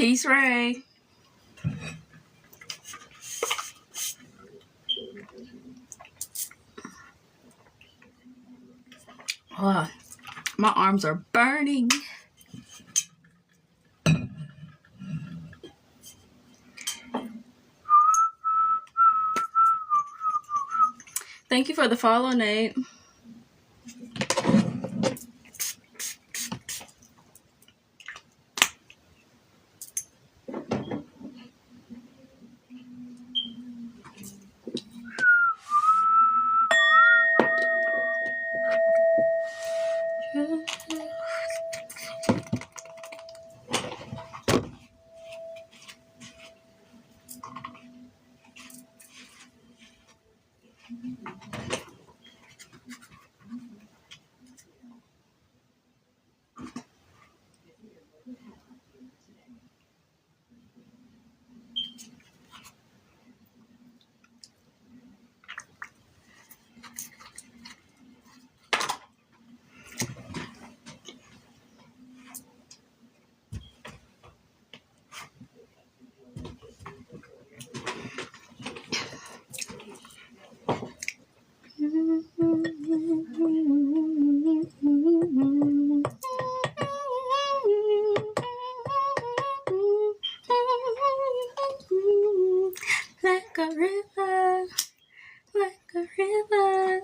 Peace, Ray. Oh, my arms are burning. Thank you for the follow, Nate. Like a river, like a river.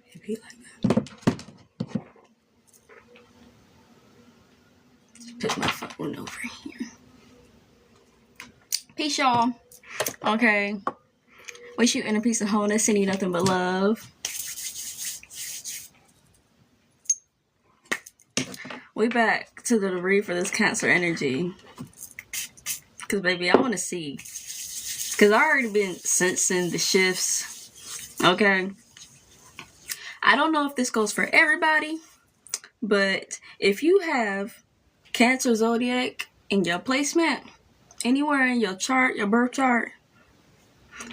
It'd be like that. Just put my phone over here. Peace, y'all. Okay. Wish you inner peace and wholeness. Send you nothing but love. We back to the read for this Cancer energy. Because, baby, I want to see. Because I already been sensing the shifts. Okay. I don't know if this goes for everybody. But if you have Cancer zodiac in your placement, anywhere in your chart, your birth chart,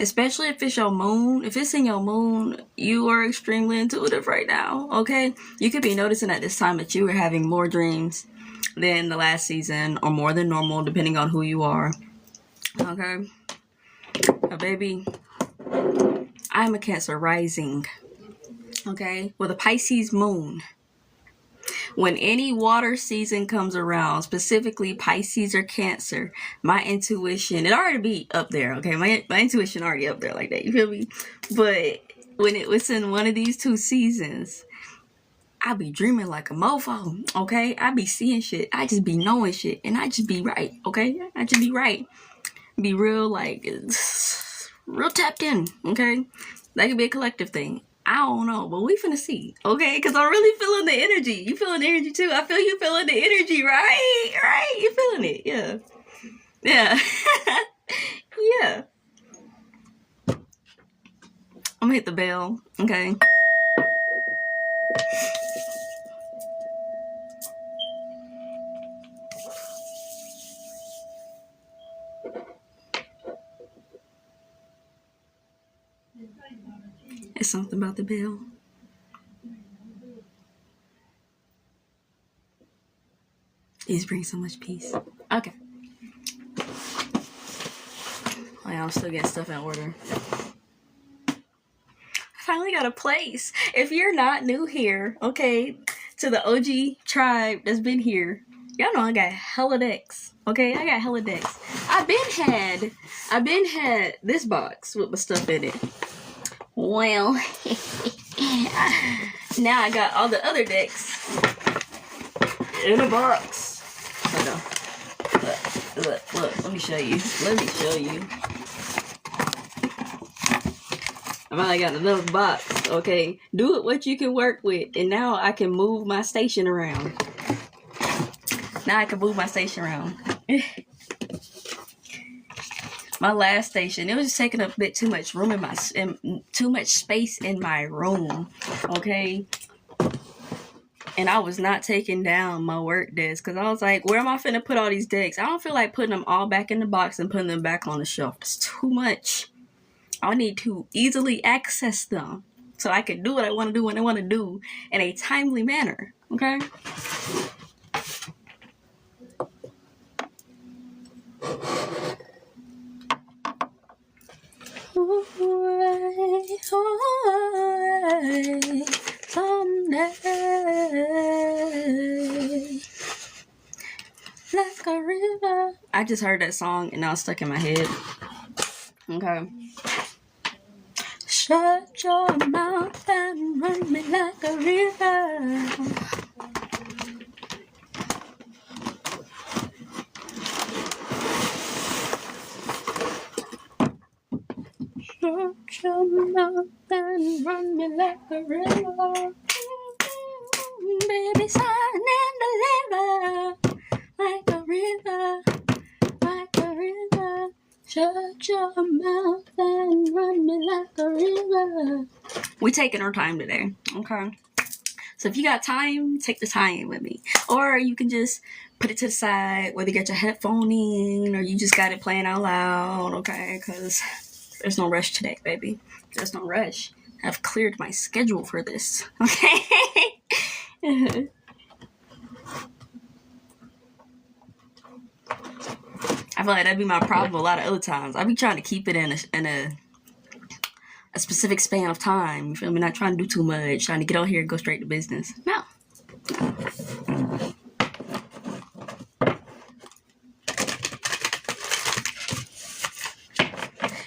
especially if it's your moon, if it's in your moon, you are extremely intuitive right now, okay? You could be noticing at this time that you are having more dreams than the last season or more than normal, depending on who you are, okay? But baby, I'm a Cancer rising, okay? With a Pisces moon. When any water season comes around, specifically Pisces or Cancer, my intuition, it already be up there, okay? My intuition already up there like that, you feel me? But when it was in one of these two seasons, I be dreaming like a mofo, okay? I be seeing shit. I just be knowing shit, and I just be right, okay? I just be right. Be real, like, real tapped in, okay? That could be a collective thing. I don't know, but we finna see, okay? Because I'm really feeling the energy. You feeling the energy too? I feel you feeling the energy, right? Right? You feeling it, yeah. Yeah. Yeah. I'm gonna hit the bell, okay? It's something about the bell. These bring so much peace. Okay. Oh, yeah, I'm still getting stuff in order. I finally got a place. If you're not new here, okay, to the OG tribe that's been here, y'all know I got hella decks. Okay, I got hella decks. I've been had this box with my stuff in it. Well, now I got all the other decks in a box. Hold on. Look, let me show you. I finally got another box. Okay, do it what you can work with. And now I can move my station around. My last station, it was just taking up a bit too much room too much space in my room. Okay. And I was not taking down my work desk because I was like, where am I finna put all these decks? I don't feel like putting them all back in the box and putting them back on the shelf. It's too much. I need to easily access them so I can do what I want to do when I want to do in a timely manner. Okay? Someday, like a river. I just heard that song and now it's stuck in my head. Okay. Shut your mouth and run me like a river. Shut your mouth and run me like a river. Baby, sun and deliver like a river, like a river. Shut your mouth and run me like a river. We taking our time today, okay? So if you got time, take the time with me. Or you can just put it to the side, whether you got your headphone in or you just got it playing out loud, okay? Because there's no rush today, baby. There's no rush. I've cleared my schedule for this, okay? I feel like that'd be my problem a lot of other times. I be trying to keep it in a specific span of time. You feel me? Not trying to do too much. Trying to get on here and go straight to business. No.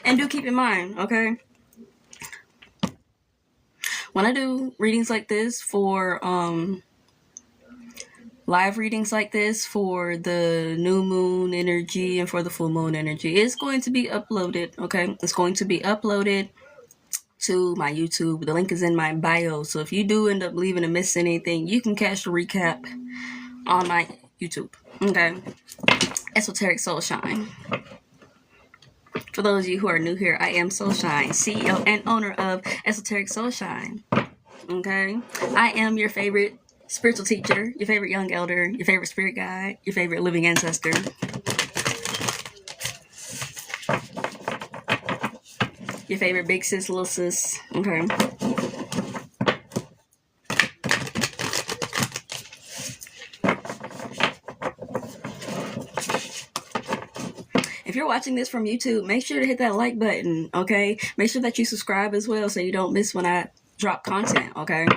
And do keep in mind, okay? When I do readings like this for live readings like this for the new moon energy and for the full moon energy, it's going to be uploaded, okay? It's going to be uploaded to my YouTube. The link is in my bio. So if you do end up leaving and miss anything, you can catch the recap on my YouTube, okay? Esoteric Soul Shine. For those of you who are new here, I am Soul Shine, CEO and owner of Esoteric Soul Shine, okay? I am your favorite spiritual teacher, your favorite young elder, your favorite spirit guide, your favorite living ancestor. Your favorite big sis, little sis, okay? If you're watching this from YouTube, make sure to hit that like button, okay? Make sure that you subscribe as well so you don't miss when I drop content, okay?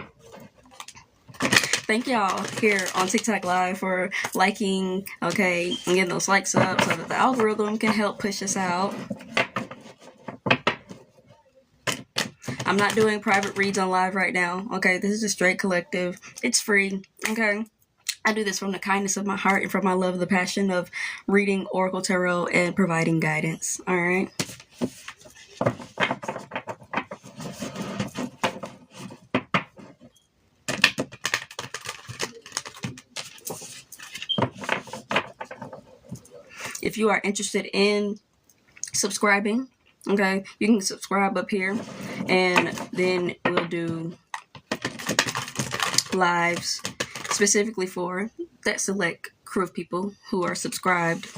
Thank y'all here on TikTok Live for liking, okay, and getting those likes up so that the algorithm can help push us out. I'm not doing private reads on live right now, okay? This is a straight collective. It's free, okay? I do this from the kindness of my heart and from my love, the passion of reading Oracle Tarot and providing guidance, all right? If you are interested in subscribing, okay, you can subscribe up here, and then we'll do lives specifically for that select crew of people who are subscribed.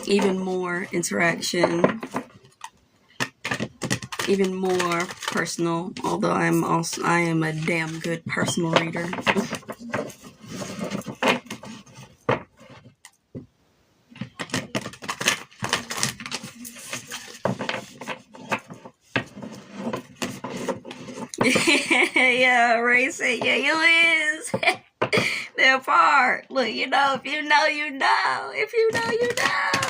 Even more interaction, even more personal, although I am a damn good personal reader. Yeah, Ray said, yeah, you is. That part. Look, you know, if you know, you know. If you know, you know.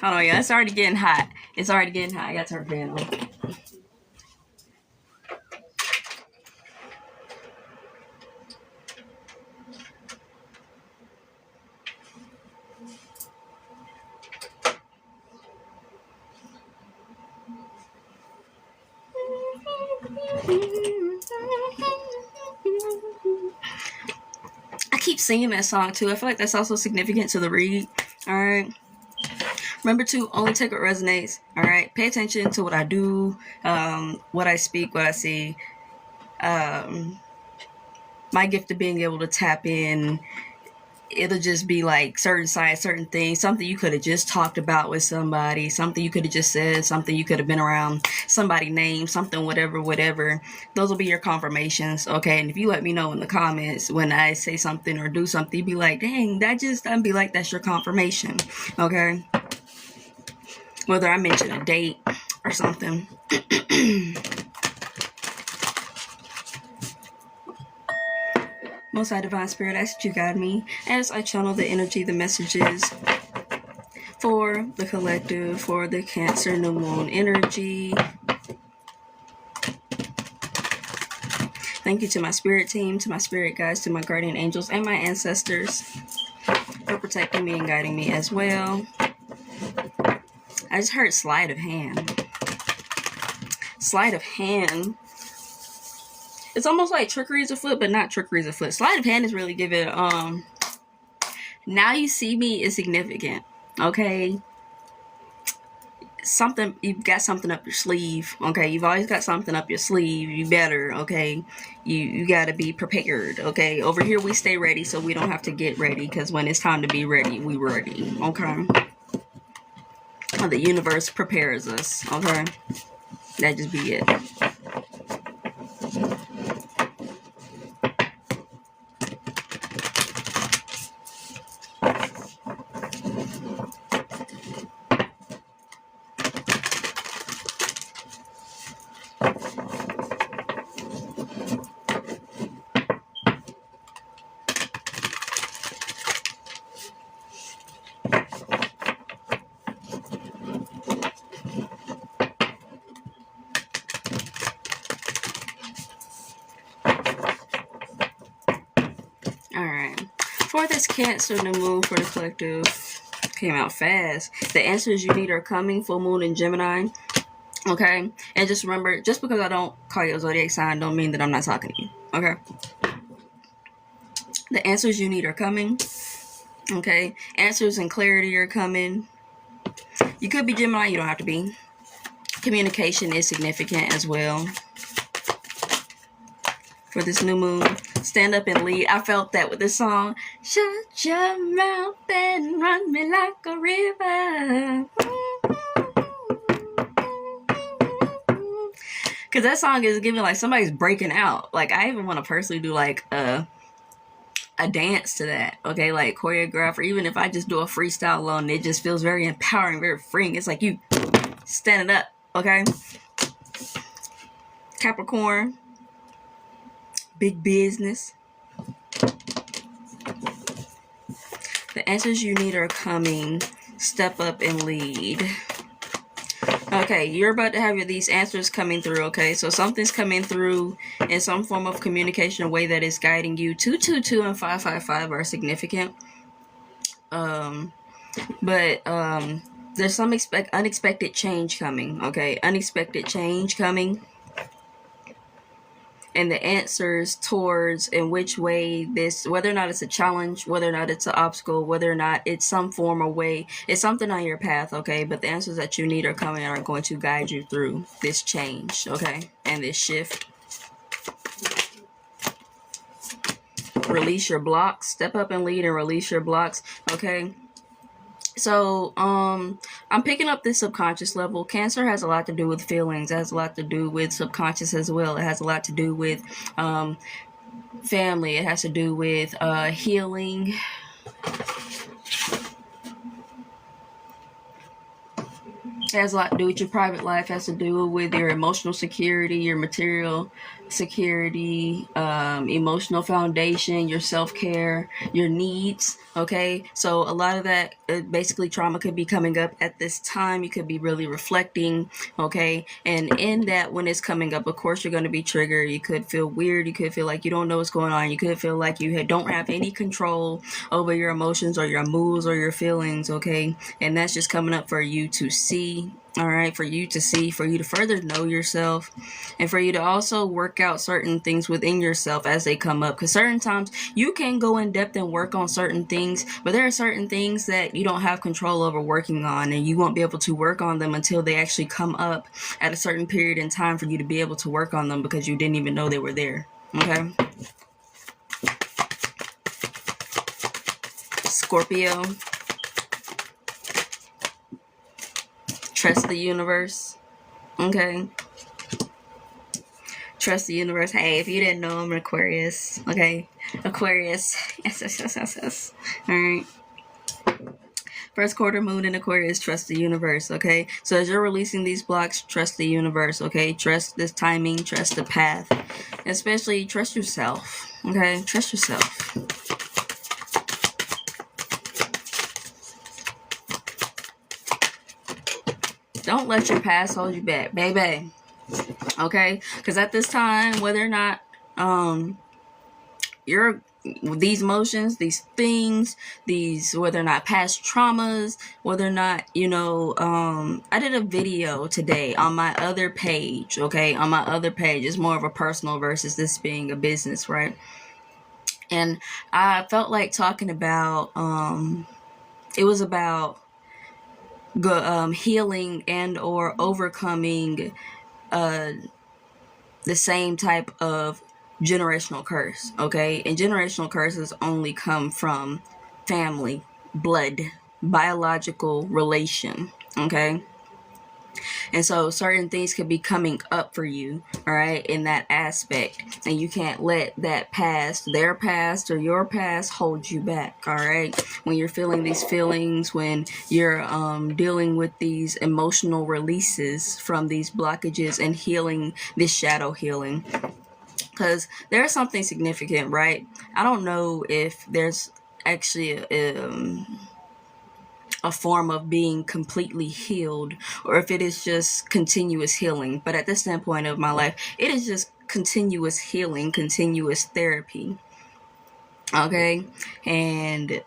Hold on, yeah, it's already getting hot. It's already getting hot. I gotta turn the fan on. I keep singing that song too. I feel like that's also significant to the read. Alright. Remember to only take what resonates. Alright. Pay attention to what I do, what I speak, what I see. My gift of being able to tap in. It'll just be like certain signs, certain things, something you could have just talked about with somebody, something you could have just said, something you could have been around somebody named, something, whatever. Those will be your confirmations, okay? And if you let me know in the comments when I say something or do something, be like, dang, I'd be like, that's your confirmation, okay? Whether I mention a date or something. Most High Divine Spirit, I ask that you guide me as I channel the energy, the messages for the collective, for the Cancer New Moon energy. Thank you to my spirit team, to my spirit guides, to my guardian angels, and my ancestors for protecting me and guiding me as well. I just heard sleight of hand. Sleight of hand. It's almost like trickery is afoot, but not trickery is afoot. Sleight of hand is really giving, now you see me is significant, okay? Something, you've got something up your sleeve, okay? You've always got something up your sleeve. You better, okay? You got to be prepared, okay? Over here, we stay ready so we don't have to get ready, because when it's time to be ready, we ready, okay? The universe prepares us, okay? That just be it. For this Cancer New Moon for the collective, came out fast. The answers you need are coming. Full moon in Gemini. Okay? And just remember, just because I don't call you a zodiac sign don't mean that I'm not talking to you. Okay? The answers you need are coming. Okay? Answers and clarity are coming. You could be Gemini. You don't have to be. Communication is significant as well. For this new moon, stand up and lead. I felt that with this song. Shut your mouth and run me like a river. Because that song is giving like somebody's breaking out. Like I even want to personally do like a dance to that. Okay, like choreograph, or even if I just do a freestyle alone, it just feels very empowering, very freeing. It's like you standing up. Okay, Capricorn. Big business. The answers you need are coming. Step up and lead. Okay, you're about to have these answers coming through, okay? So something's coming through in some form of communication, a way that is guiding you. 222 and 555 are significant. But there's some unexpected change coming, okay? Unexpected change coming. And the answers towards in which way this, whether or not it's a challenge, whether or not it's an obstacle, whether or not it's some form or way, it's something on your path, okay? But the answers that you need are coming and are going to guide you through this change, okay? And this shift. Release your blocks. Step up and lead and release your blocks, okay? So, I'm picking up this subconscious level. Cancer has a lot to do with feelings. It has a lot to do with subconscious as well. It has a lot to do with family. It has to do with healing. It has a lot to do with your private life. It has to do with your emotional security, your material security, emotional foundation, your self-care, your needs. Okay, so a lot of that basically trauma could be coming up at this time. You could be really reflecting. Okay, and in that, when it's coming up, of course you're going to be triggered. You could feel weird. You could feel like you don't know what's going on. You could feel like you don't have any control over your emotions or your moods or your feelings. Okay, and that's just coming up for you to see. All right, for you to see, for you to further know yourself, and for you to also work out certain things within yourself as they come up. Because certain times you can go in depth and work on certain things, but there are certain things that you don't have control over working on, and you won't be able to work on them until they actually come up at a certain period in time for you to be able to work on them, because you didn't even know they were there. Okay? Scorpio. Trust the universe. Okay. Trust the universe. Hey, if you didn't know, I'm an Aquarius. Okay. Aquarius. Yes. Alright. First quarter moon in Aquarius, trust the universe. Okay. So as you're releasing these blocks, trust the universe. Okay. Trust this timing. Trust the path. Especially trust yourself. Okay. Trust yourself. Don't let your past hold you back, baby. Okay? Because at this time, whether or not these emotions, these things, whether or not past traumas, whether or not, I did a video today on my other page, okay? On my other page. It's more of a personal versus this being a business, right? And I felt like talking about, it was about healing and or overcoming the same type of generational curse. Okay, and generational curses only come from family, blood, biological relation. Okay, and so certain things could be coming up for you, all right, in that aspect, and you can't let that past, their past or your past, hold you back. All right, when you're feeling these feelings, when you're dealing with these emotional releases from these blockages and healing this shadow healing, because there's something significant, right? I don't know if there's actually a form of being completely healed, or if it is just continuous healing. But at this standpoint of my life, it is just continuous healing, continuous therapy. Okay, and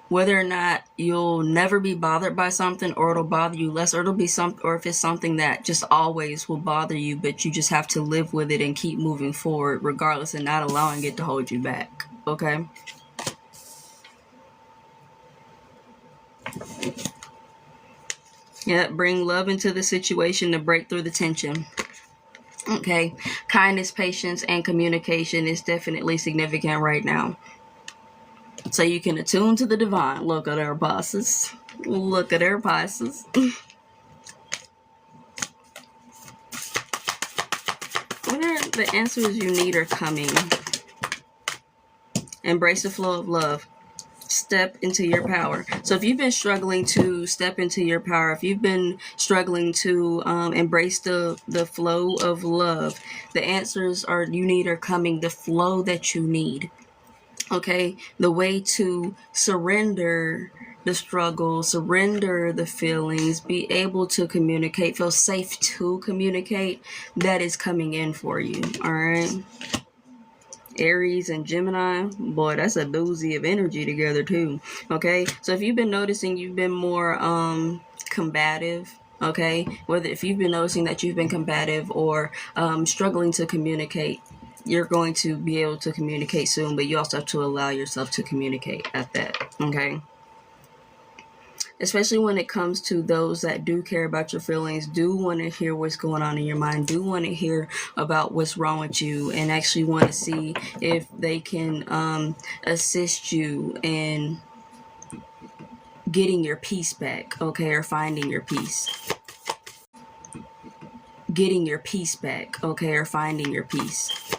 whether or not you'll never be bothered by something, or it'll bother you less, or it'll be or if it's something that just always will bother you, but you just have to live with it and keep moving forward regardless, and not allowing it to hold you back. Okay. Yeah, bring love into the situation to break through the tension. Okay, kindness, patience, and communication is definitely significant right now. So you can attune to the divine. Look at our bosses. Look at our bosses. What are the answers you need are coming? Embrace the flow of love. Step into your power. So if you've been struggling to step into your power, if you've been struggling to embrace the flow of love, the answers you need are coming. The flow that you need. Okay, the way to surrender the struggle, surrender the feelings, be able to communicate, feel safe to communicate, that is coming in for you. All right. Aries and Gemini, boy, that's a doozy of energy together too. Okay, so if you've been noticing you've been more combative, okay, if you've been noticing that you've been combative or struggling to communicate, you're going to be able to communicate soon, but you also have to allow yourself to communicate at that. Okay, especially when it comes to those that do care about your feelings, do want to hear what's going on in your mind, do want to hear about what's wrong with you, and actually want to see if they can assist you in getting your peace back, okay, or finding your peace. Getting your peace back, okay, or finding your peace.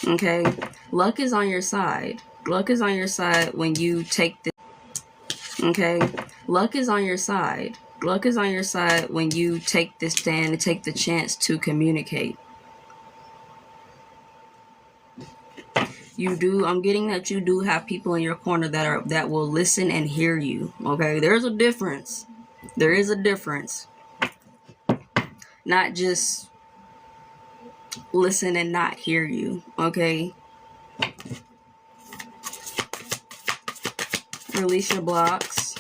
Okay, luck is on your side. Luck is on your side when you take this. Okay, luck is on your side Luck is on your side when you take this stand and take the chance to communicate. You do. I'm getting that you do have people in your corner that will listen and hear you. Okay, there's a difference. There is a difference. Not just listen and not hear you. Okay. Release your blocks.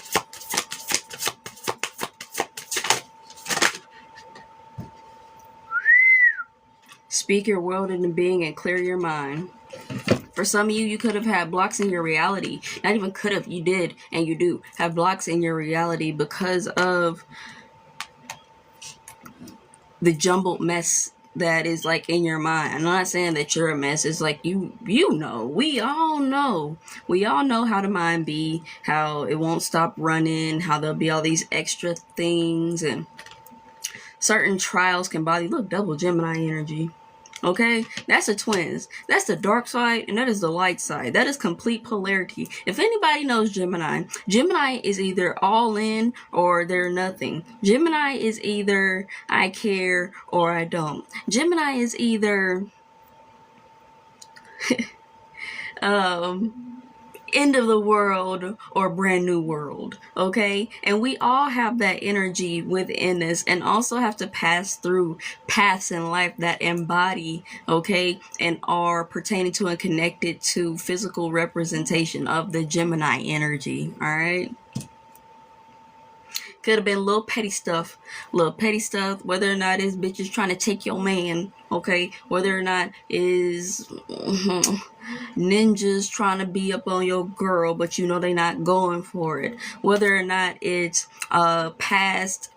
Speak your world into being and clear your mind. For some of you, you could have had blocks in your reality. Not even could have, you did, and you do have blocks in your reality because of the jumbled mess that is like in your mind. I'm not saying that you're a mess. It's like you know, we all know how the mind be, how it won't stop running, how there'll be all these extra things, and certain trials can bother you. Look, double Gemini energy. Okay, that's the twins. That's the dark side and that is the light side. That is complete polarity. If anybody knows Gemini, Gemini is either all in or they're nothing. Gemini is either I care or I don't. Gemini is either end of the world or brand new world. Okay, and we all have that energy within us and also have to pass through paths in life that embody, okay, and are pertaining to and connected to physical representation of the Gemini energy. All right, could have been little petty stuff, whether or not it's bitches trying to take your man, okay, whether or not is ninjas trying to be up on your girl, but you know they not going for it, whether or not it's past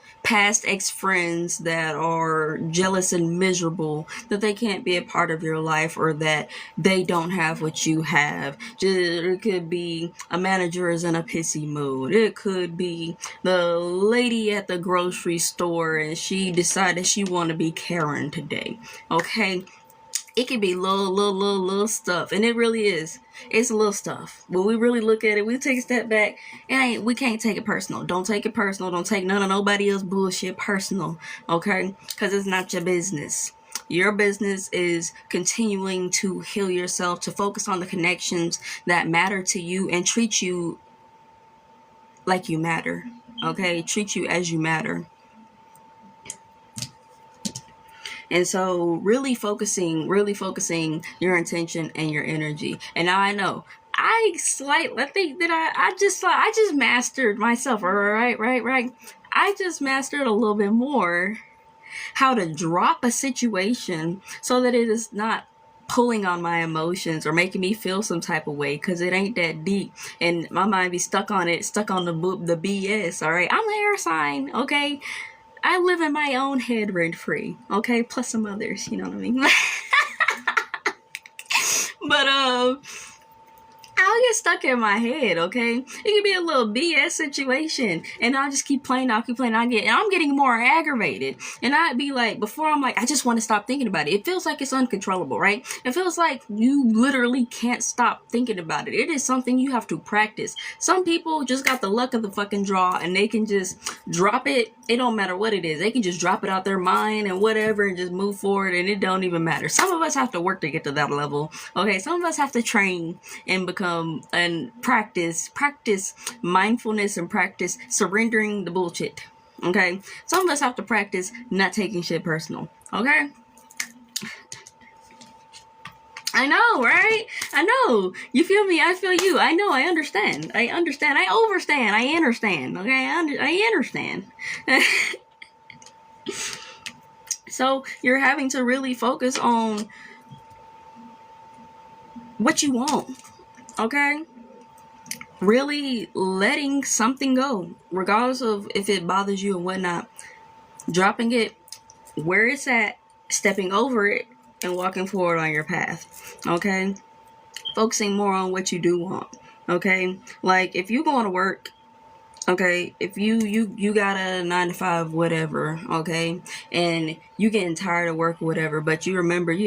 ex-friends that are jealous and miserable that they can't be a part of your life or that they don't have what you have. It could be a manager is in a pissy mood. It could be the lady at the grocery store and she decided she want to be Karen today. Okay, it could be little stuff, and it really is. It's little stuff. When we really look at it, we take a step back, and we can't take it personal. Don't take it personal. Don't take none of nobody else bullshit personal, okay? Because it's not your business. Your business is continuing to heal yourself, to focus on the connections that matter to you, and treat you like you matter, okay? Treat you as you matter. And so really focusing your intention and your energy. And now I know I think that I just mastered myself. Right. I just mastered a little bit more how to drop a situation so that it is not pulling on my emotions or making me feel some type of way, because it ain't that deep and my mind be stuck on the BS. All right, I'm an air sign, okay? I live in my own head rent free, okay? Plus some others, you know what I mean? But, I'll get stuck in my head, okay? It could be a little BS situation, and I'll just keep playing, I'm getting more aggravated. And I'd be like, before I'm like, I just want to stop thinking about it. It feels like it's uncontrollable, right? It feels like you literally can't stop thinking about it. It is something you have to practice. Some people just got the luck of the fucking draw, and they can just drop it. It don't matter what it is. They can just drop it out their mind and whatever and just move forward, and it don't even matter. Some of us have to work to get to that level, okay? Some of us have to train and become and practice mindfulness and practice surrendering the bullshit, okay? Some of us have to practice not taking shit personal, okay? I know, right? I know. You feel me? I feel you. I know. I understand. I understand. I overstand. I understand. Okay? I understand. So you're having to really focus on what you want. Okay? Really letting something go, regardless of if it bothers you or whatnot. Dropping it where it's at, stepping over it, and walking forward on your path. Okay? Focusing more on what you do want. Okay? Like, if you're going to work Okay, if you got a 9 to 5 whatever, okay, and you getting tired of work or whatever, but you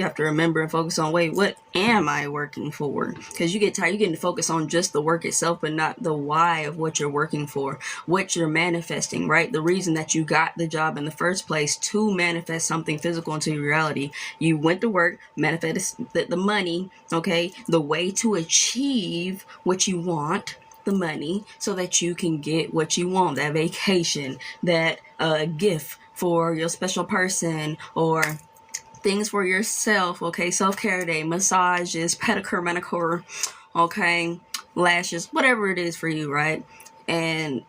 have to remember and focus on, wait, what am I working for? Because you get tired, you getting to focus on just the work itself, but not the why of what you're working for, what you're manifesting, right? The reason that you got the job in the first place, to manifest something physical into your reality. You went to work, manifest the money, okay, the way to achieve what you want, the money, so that you can get what you want, that vacation, that gift for your special person, or things for yourself, okay, self-care day, massages, pedicure, manicure, okay, lashes, whatever it is for you, right? And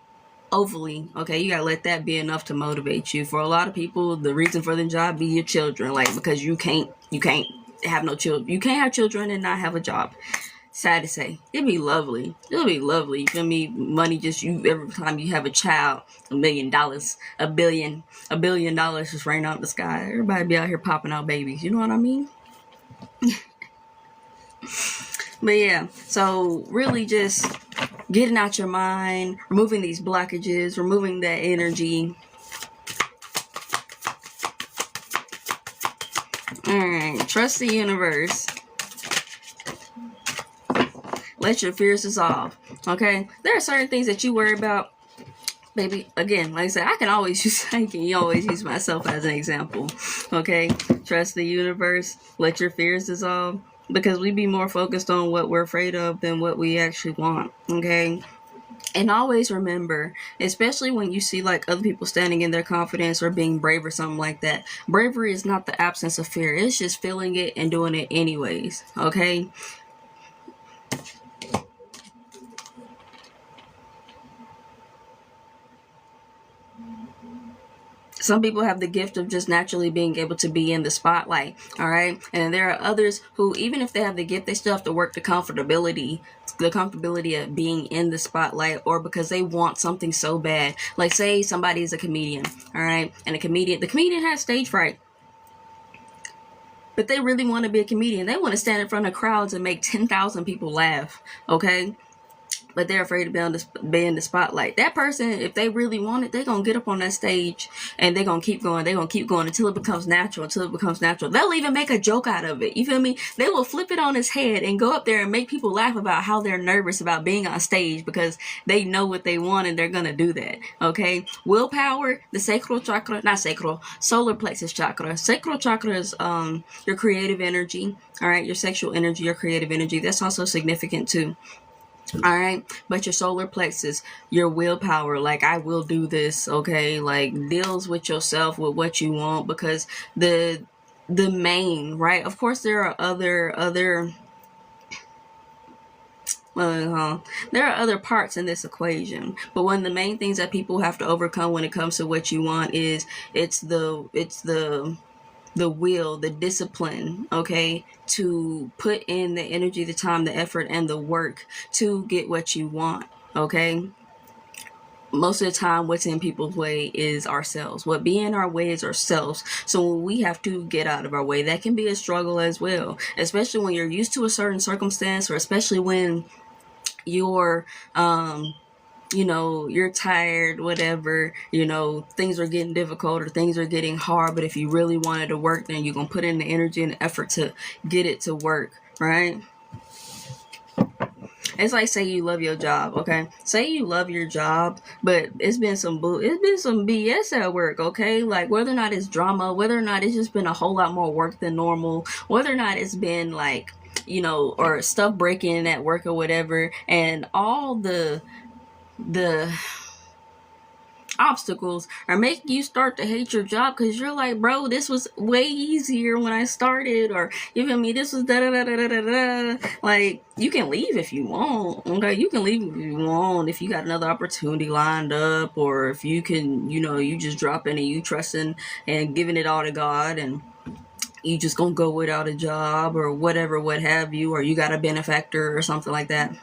hopefully, okay, you gotta let that be enough to motivate you. For a lot of people, the reason for the job be your children, like, because you can't have no children, you can't have children and not have a job. Sad to say. It'll be lovely. You feel me? Money, just you, every time you have a child, $1 million, $1 billion just rain out the sky. Everybody be out here popping out babies. You know what I mean? But yeah, so really just getting out your mind, removing these blockages, removing that energy. Alright, trust the universe. Let your fears dissolve. Okay, there are certain things that you worry about, baby. Again, like I said, I can always use myself as an example. Okay, trust the universe. Let your fears dissolve, because we be more focused on what we're afraid of than what we actually want. Okay, and always remember, especially when you see like other people standing in their confidence or being brave or something like that, bravery is not the absence of fear. It's just feeling it and doing it anyways. Okay. Some people have the gift of just naturally being able to be in the spotlight, all right? And there are others who, even if they have the gift, they still have to work the comfortability of being in the spotlight, or because they want something so bad. Like, say somebody is a comedian, all right? And the comedian has stage fright, but they really want to be a comedian. They want to stand in front of crowds and make 10,000 people laugh, okay? But they're afraid to be in the spotlight. That person, if they really want it, they're going to get up on that stage and they're going to keep going. They're going to keep going until it becomes natural, They'll even make a joke out of it. You feel me? They will flip it on its head and go up there and make people laugh about how they're nervous about being on stage, because they know what they want and they're going to do that. Okay? Willpower, the sacral chakra, solar plexus chakra. Sacral chakra is your creative energy. All right? Your sexual energy, your creative energy. That's also significant too. All right, but your solar plexus, your willpower, like, I will do this, okay, like, deals with yourself, with what you want, because the main, right, of course there are other there are other parts in this equation, but one of the main things that people have to overcome when it comes to what you want is it's the will, the discipline, okay, to put in the energy, the time, the effort, and the work to get what you want, okay? Most of the time, what's in people's way is ourselves. What be in our way is ourselves. So we have to get out of our way. That can be a struggle as well, especially when you're used to a certain circumstance, or especially when you're you're tired, whatever, things are getting difficult or things are getting hard. But if you really wanted to work, then you're going to put in the energy and the effort to get it to work, right? It's like, say you love your job, okay? Say you love your job, but it's been some BS at work, okay? Like, whether or not it's drama, whether or not it's just been a whole lot more work than normal, whether or not it's been like, or stuff breaking at work or whatever, and all the obstacles are making you start to hate your job, because you're like, bro, this was way easier when I started, or you feel me, this was da. Like, you can leave if you want, okay? You can leave if you want, if you got another opportunity lined up, or if you can, you just drop in and you trusting and giving it all to God, and you just gonna go without a job or whatever, what have you, or you got a benefactor or something like that.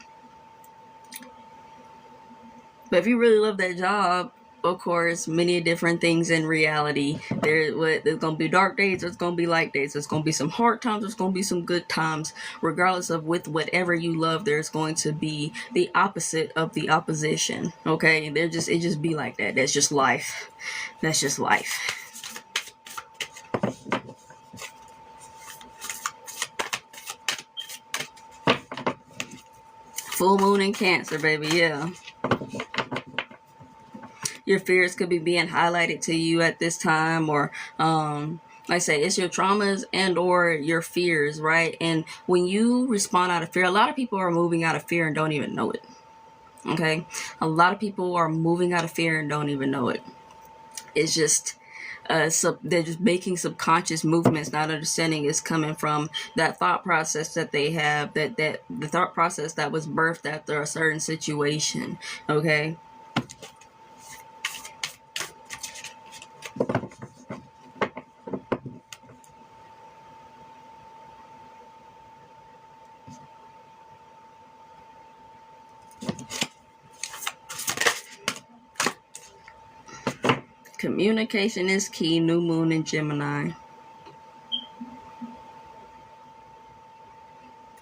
But if you really love that job, of course, many different things in reality. There's gonna be dark days, there's gonna be light days, there's gonna be some hard times, there's gonna be some good times. Regardless of with whatever you love, there's going to be the opposite of the opposition. Okay, it just be like that. That's just life. That's just life. Full moon in Cancer, baby. Yeah. Your fears could be being highlighted to you at this time, or like I say, it's your traumas and or your fears, right? And when you respond out of fear, a lot of people are moving out of fear and don't even know it. Okay, a lot of people are moving out of fear and don't even know it. It's just they're just making subconscious movements, not understanding it's coming from that thought process that they have, that the thought process that was birthed after a certain situation. Okay. Communication is key. New moon in Gemini.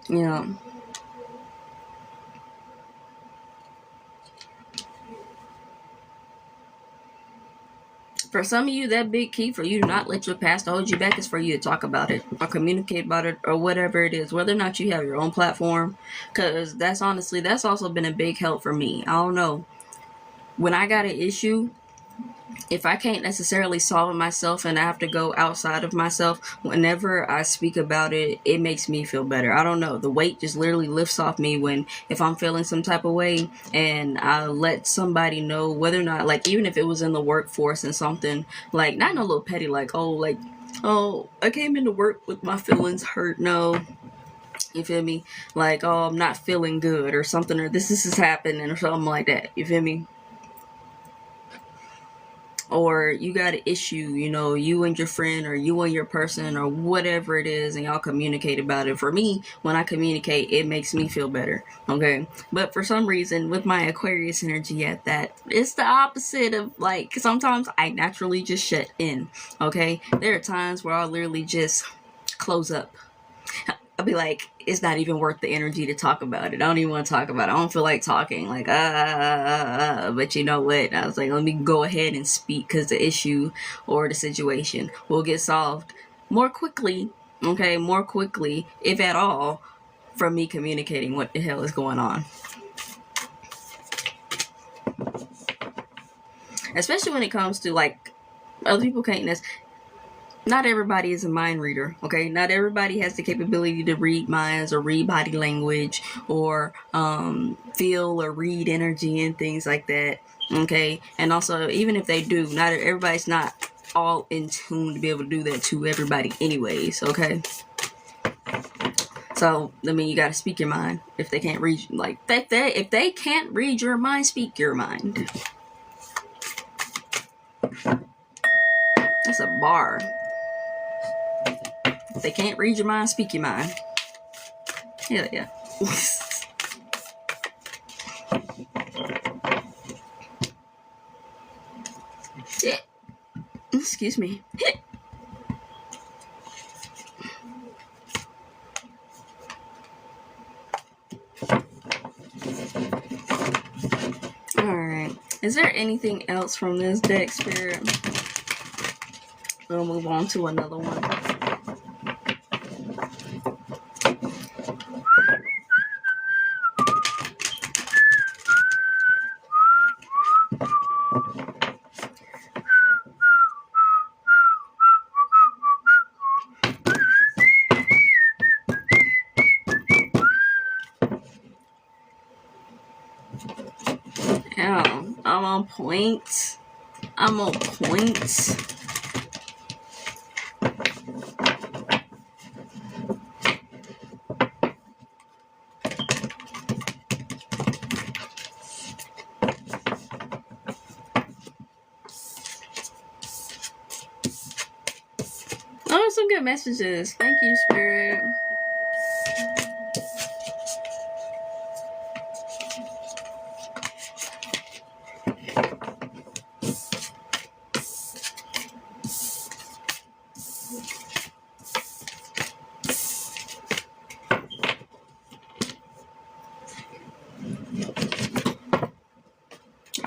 Yeah. For some of you, that big key for you to not let your past hold you back is for you to talk about it or communicate about it or whatever it is, whether or not you have your own platform, because that's also been a big help for me. I don't know. When I got an issue, if I can't necessarily solve it myself and I have to go outside of myself, whenever I speak about it, it makes me feel better. I don't know. The weight just literally lifts off me if I'm feeling some type of way and I let somebody know, whether or not, like, even if it was in the workforce and something, like, not no little petty, like, oh, I came into work with my feelings hurt. No. You feel me? Like, oh, I'm not feeling good or something, or this is happening or something like that. You feel me? Or you got an issue, you and your friend or you and your person or whatever it is, and y'all communicate about it. For me, when I communicate, it makes me feel better. Okay. But for some reason, with my Aquarius energy at that, it's the opposite of, like, sometimes I naturally just shut in. Okay. There are times where I'll literally just close up. I'll be like, it's not even worth the energy to talk about it. I don't even want to talk about it. I don't feel like talking. Like, but you know what? I was like, let me go ahead and speak, because the issue or the situation will get solved more quickly. Okay, more quickly, if at all, from me communicating what the hell is going on. Especially when it comes to, like, other people can't necessarily. Not everybody is a mind reader, okay? Not everybody has the capability to read minds or read body language or feel or read energy and things like that, okay? And also, even if they do, not everybody's not all in tune to be able to do that to everybody anyways, okay? So, I mean, you gotta speak your mind. If they can't read, like, if they can't read your mind, speak your mind. That's a bar. If they can't read your mind, speak your mind. Hell yeah. Shit. Excuse me. Alright. Is there anything else from this deck, Spirit? We'll move on to another one. Yeah, I'm on point. I'm on point. Oh, some good messages. Thank you, Spirit.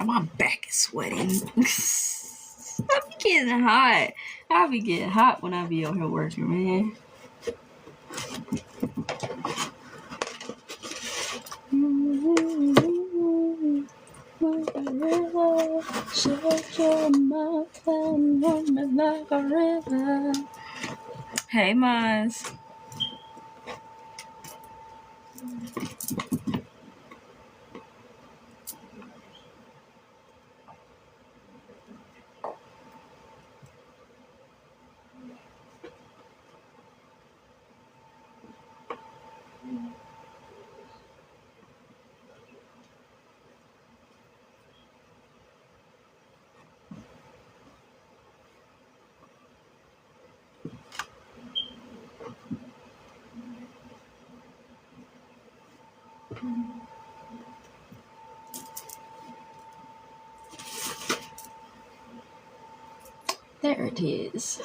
My back is sweating. I be getting hot. I be getting hot when I be out here working, man. Hey, Maz. There it is.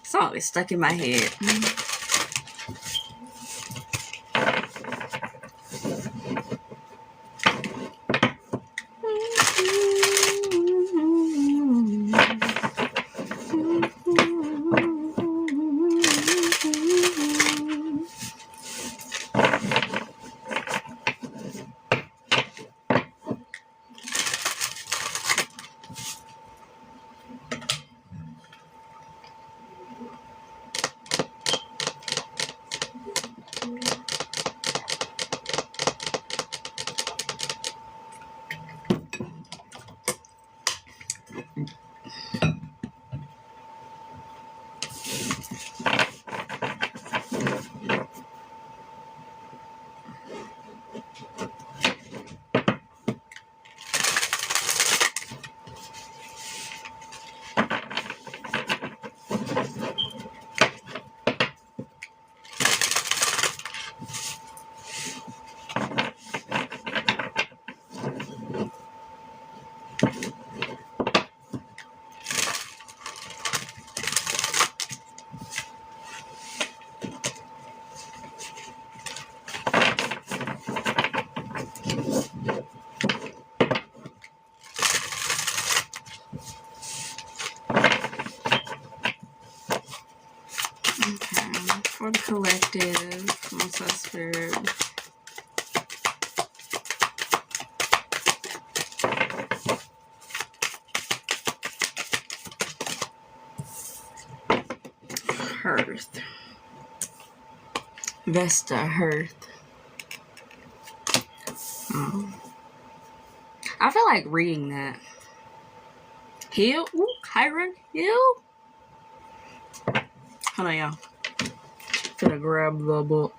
Song is stuck in my head. For the collective, what's our spirit? Hearth. Vesta, Hearth. I feel like reading that. Heal? Ooh, Chiron? Heal? Hold on, y'all. Gonna grab the book.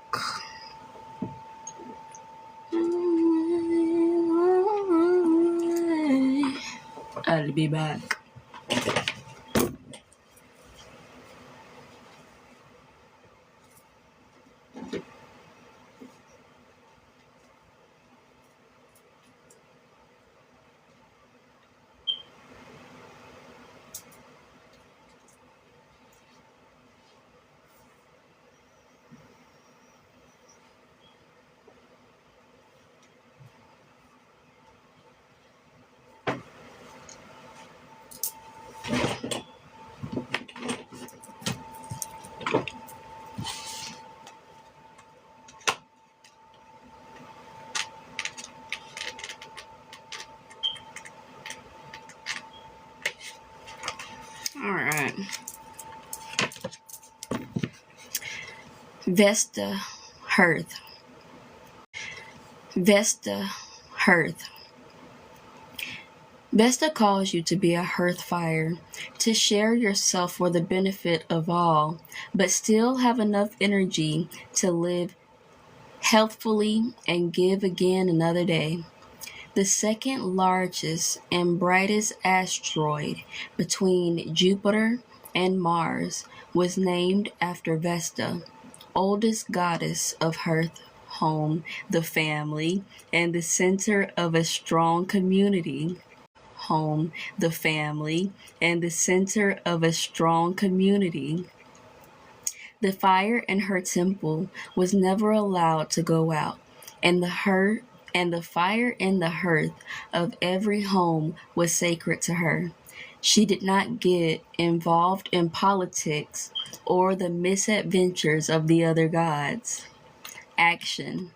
I'll be back. Alright. Vesta, Hearth. Vesta, Hearth. Vesta calls you to be a hearth fire, to share yourself for the benefit of all, but still have enough energy to live healthfully and give again another day. The second largest and brightest asteroid between Jupiter and Mars was named after Vesta, oldest goddess of hearth, home, the family, and the center of a strong community. Home, the family, and the center of a strong community. The fire in her temple was never allowed to go out, and the fire in the hearth of every home was sacred to her. She did not get involved in politics or the misadventures of the other gods. Action.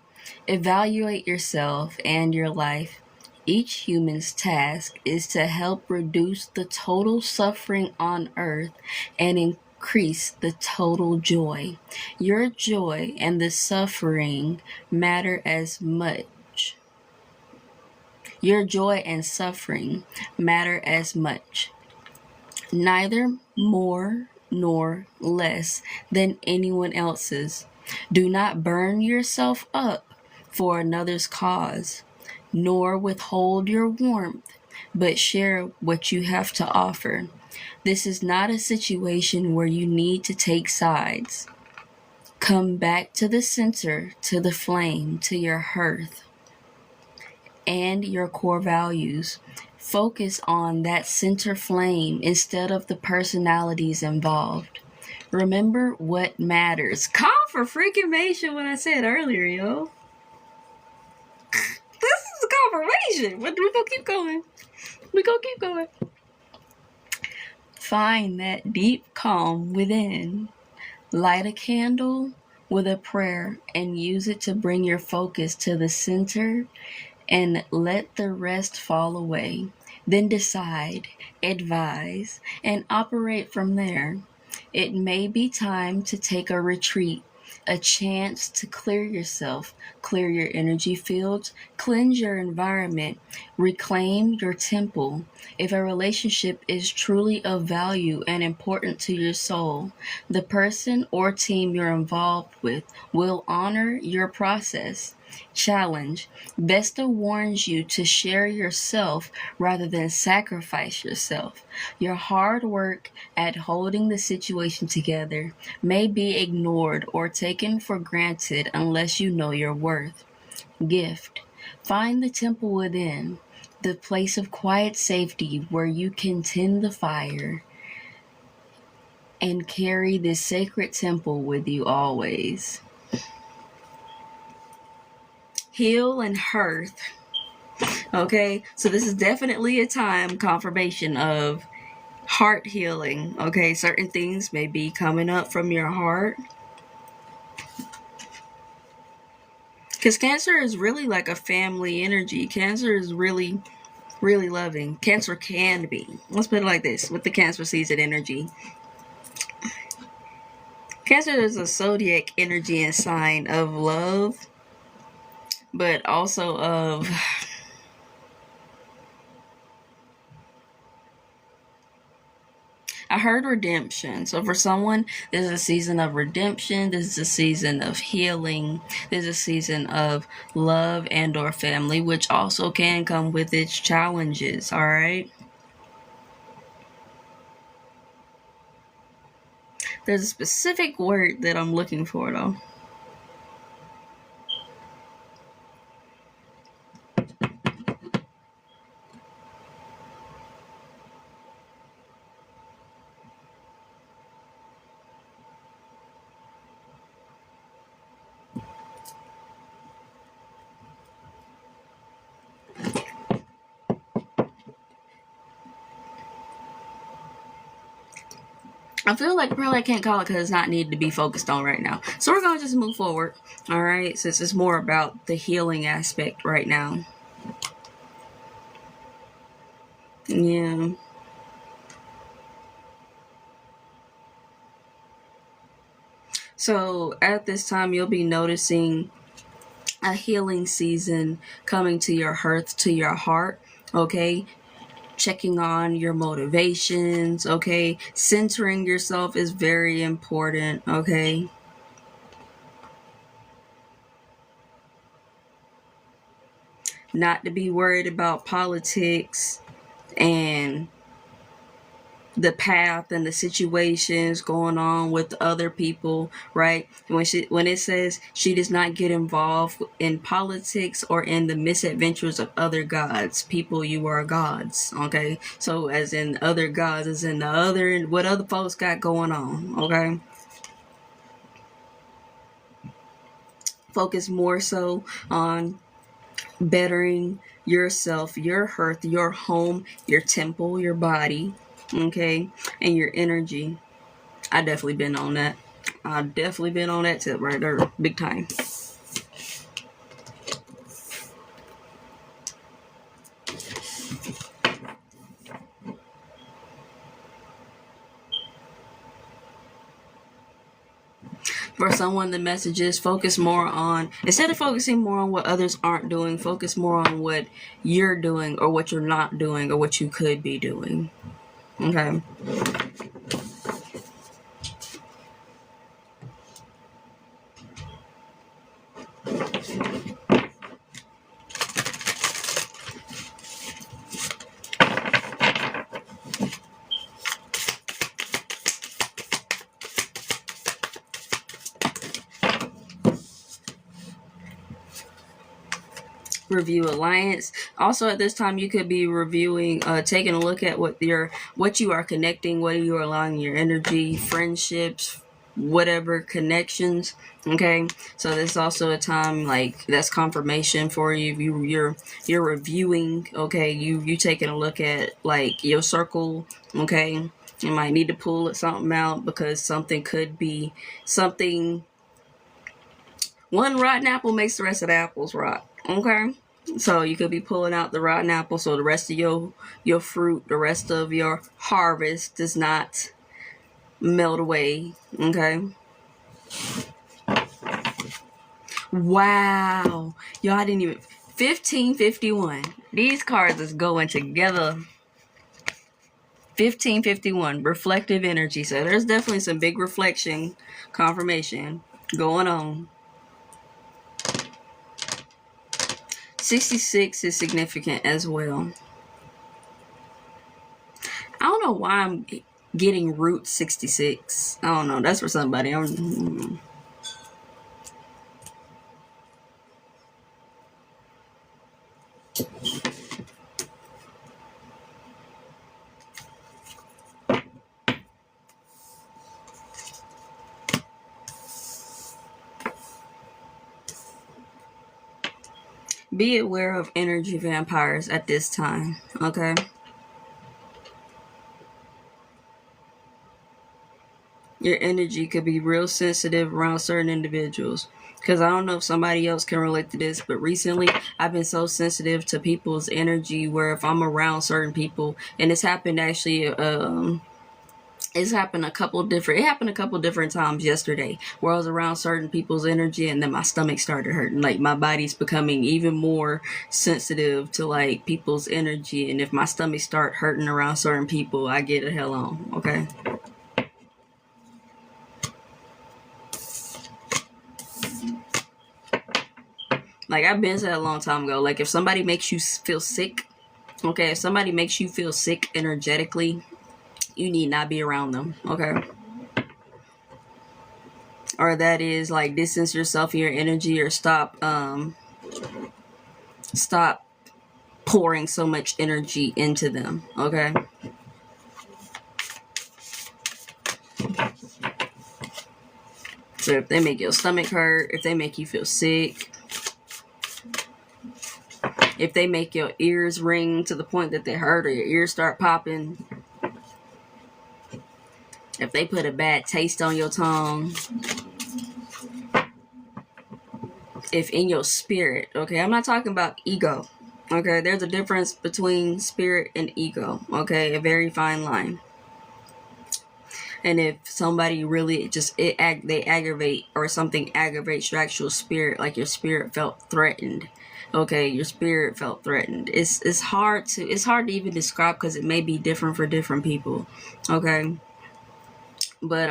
Evaluate yourself and your life. Each human's task is to help reduce the total suffering on earth and increase the total joy. Your joy and the suffering matter as much. Your joy and suffering matter as much. Neither more nor less than anyone else's. Do not burn yourself up for another's cause, nor withhold your warmth, but share what you have to offer. This is not a situation where you need to take sides. Come back to the center, to the flame, to your hearth, and your core values. Focus on that center flame instead of the personalities involved. Remember what matters. Call for freaking what I said earlier, yo. This is a confirmation. But we're gonna keep going. We're gonna keep going. Find that deep calm within. Light a candle with a prayer and use it to bring your focus to the center and let the rest fall away. Then decide, advise, and operate from there. It may be time to take a retreat, a chance to clear yourself, clear your energy fields, cleanse your environment, reclaim your temple. If a relationship is truly of value and important to your soul, the person or team you're involved with will honor your process. Challenge. Vesta warns you to share yourself rather than sacrifice yourself. Your hard work at holding the situation together may be ignored or taken for granted unless you know your worth. Gift. Find the temple within, the place of quiet safety where you can tend the fire and carry this sacred temple with you always. Heal and hearth. Okay, so this is definitely a time confirmation of heart healing. Okay, certain things may be coming up from your heart. Because Cancer is really like a family energy. Cancer is really, really loving. Cancer can be. Let's put it like this with the Cancer season energy. Cancer is a zodiac energy and sign of love, but also of I heard redemption. So for someone, this is a season of redemption. This is a season of healing. This is a season of love and or family, which also can come with its challenges, all right? There's a specific word that I'm looking for, though. I feel like probably I can't call it because it's not needed to be focused on right now. So we're going to just move forward, all right? Since it's more about the healing aspect right now. Yeah. So at this time, you'll be noticing a healing season coming to your hearth, to your heart, okay? checking on your motivations, okay? Centering yourself is very important, okay? Not to be worried about politics and the path and the situations going on with other people, right? When it says she does not get involved in politics or in the misadventures of other gods. People, you are gods, okay? So as in other gods, as in the other, what other folks got going on, okay? Focus more so on bettering yourself, your hearth, your home, your temple, your body, okay, and your energy. I definitely been on that. I've definitely been on that tip right there, big time. For someone, the message is focus more on, instead of focusing more on what others aren't doing, focus more on what you're doing or what you're not doing or what you could be doing. Okay. Review alliance. Also at this time you could be reviewing, taking a look at what you are connecting, what you are allowing your energy, friendships, whatever connections, okay? So this is also a time like that's confirmation for you. You're reviewing, okay? You taking a look at like your circle, okay? You might need to pull something out because something could be something. One rotten apple makes the rest of the apples rot, okay? So you could be pulling out the rotten apple so the rest of your fruit, the rest of your harvest does not melt away, okay? Wow. Y'all didn't even... 1551. These cards is going together. 1551. Reflective energy. So there's definitely some big reflection confirmation going on. 66 is significant as well. I don't know why I'm getting root 66. I don't know. That's for somebody. Be aware of energy vampires at this time, okay? Your energy could be real sensitive around certain individuals. Because I don't know if somebody else can relate to this, but recently I've been so sensitive to people's energy where if I'm around certain people, and it's happened actually, it happened a couple different times yesterday where I was around certain people's energy and then my stomach started hurting. Like my body's becoming even more sensitive to like people's energy, and if my stomach start hurting around certain people, I get the hell on, okay? Like I've been said a long time ago, like if somebody makes you feel sick, okay, if somebody makes you feel sick energetically, you need not be around them, okay? Or that is like distance yourself and your energy, or stop pouring so much energy into them, okay? So if they make your stomach hurt, if they make you feel sick, if they make your ears ring to the point that they hurt or your ears start popping, if they put a bad taste on your tongue, if in your spirit, okay, I'm not talking about ego, okay, there's a difference between spirit and ego, okay, a very fine line. And if somebody really just, they aggravate, or something aggravates your actual spirit, like your spirit felt threatened, Okay, your spirit felt threatened. It's hard to even describe because it may be different for different people. Okay, but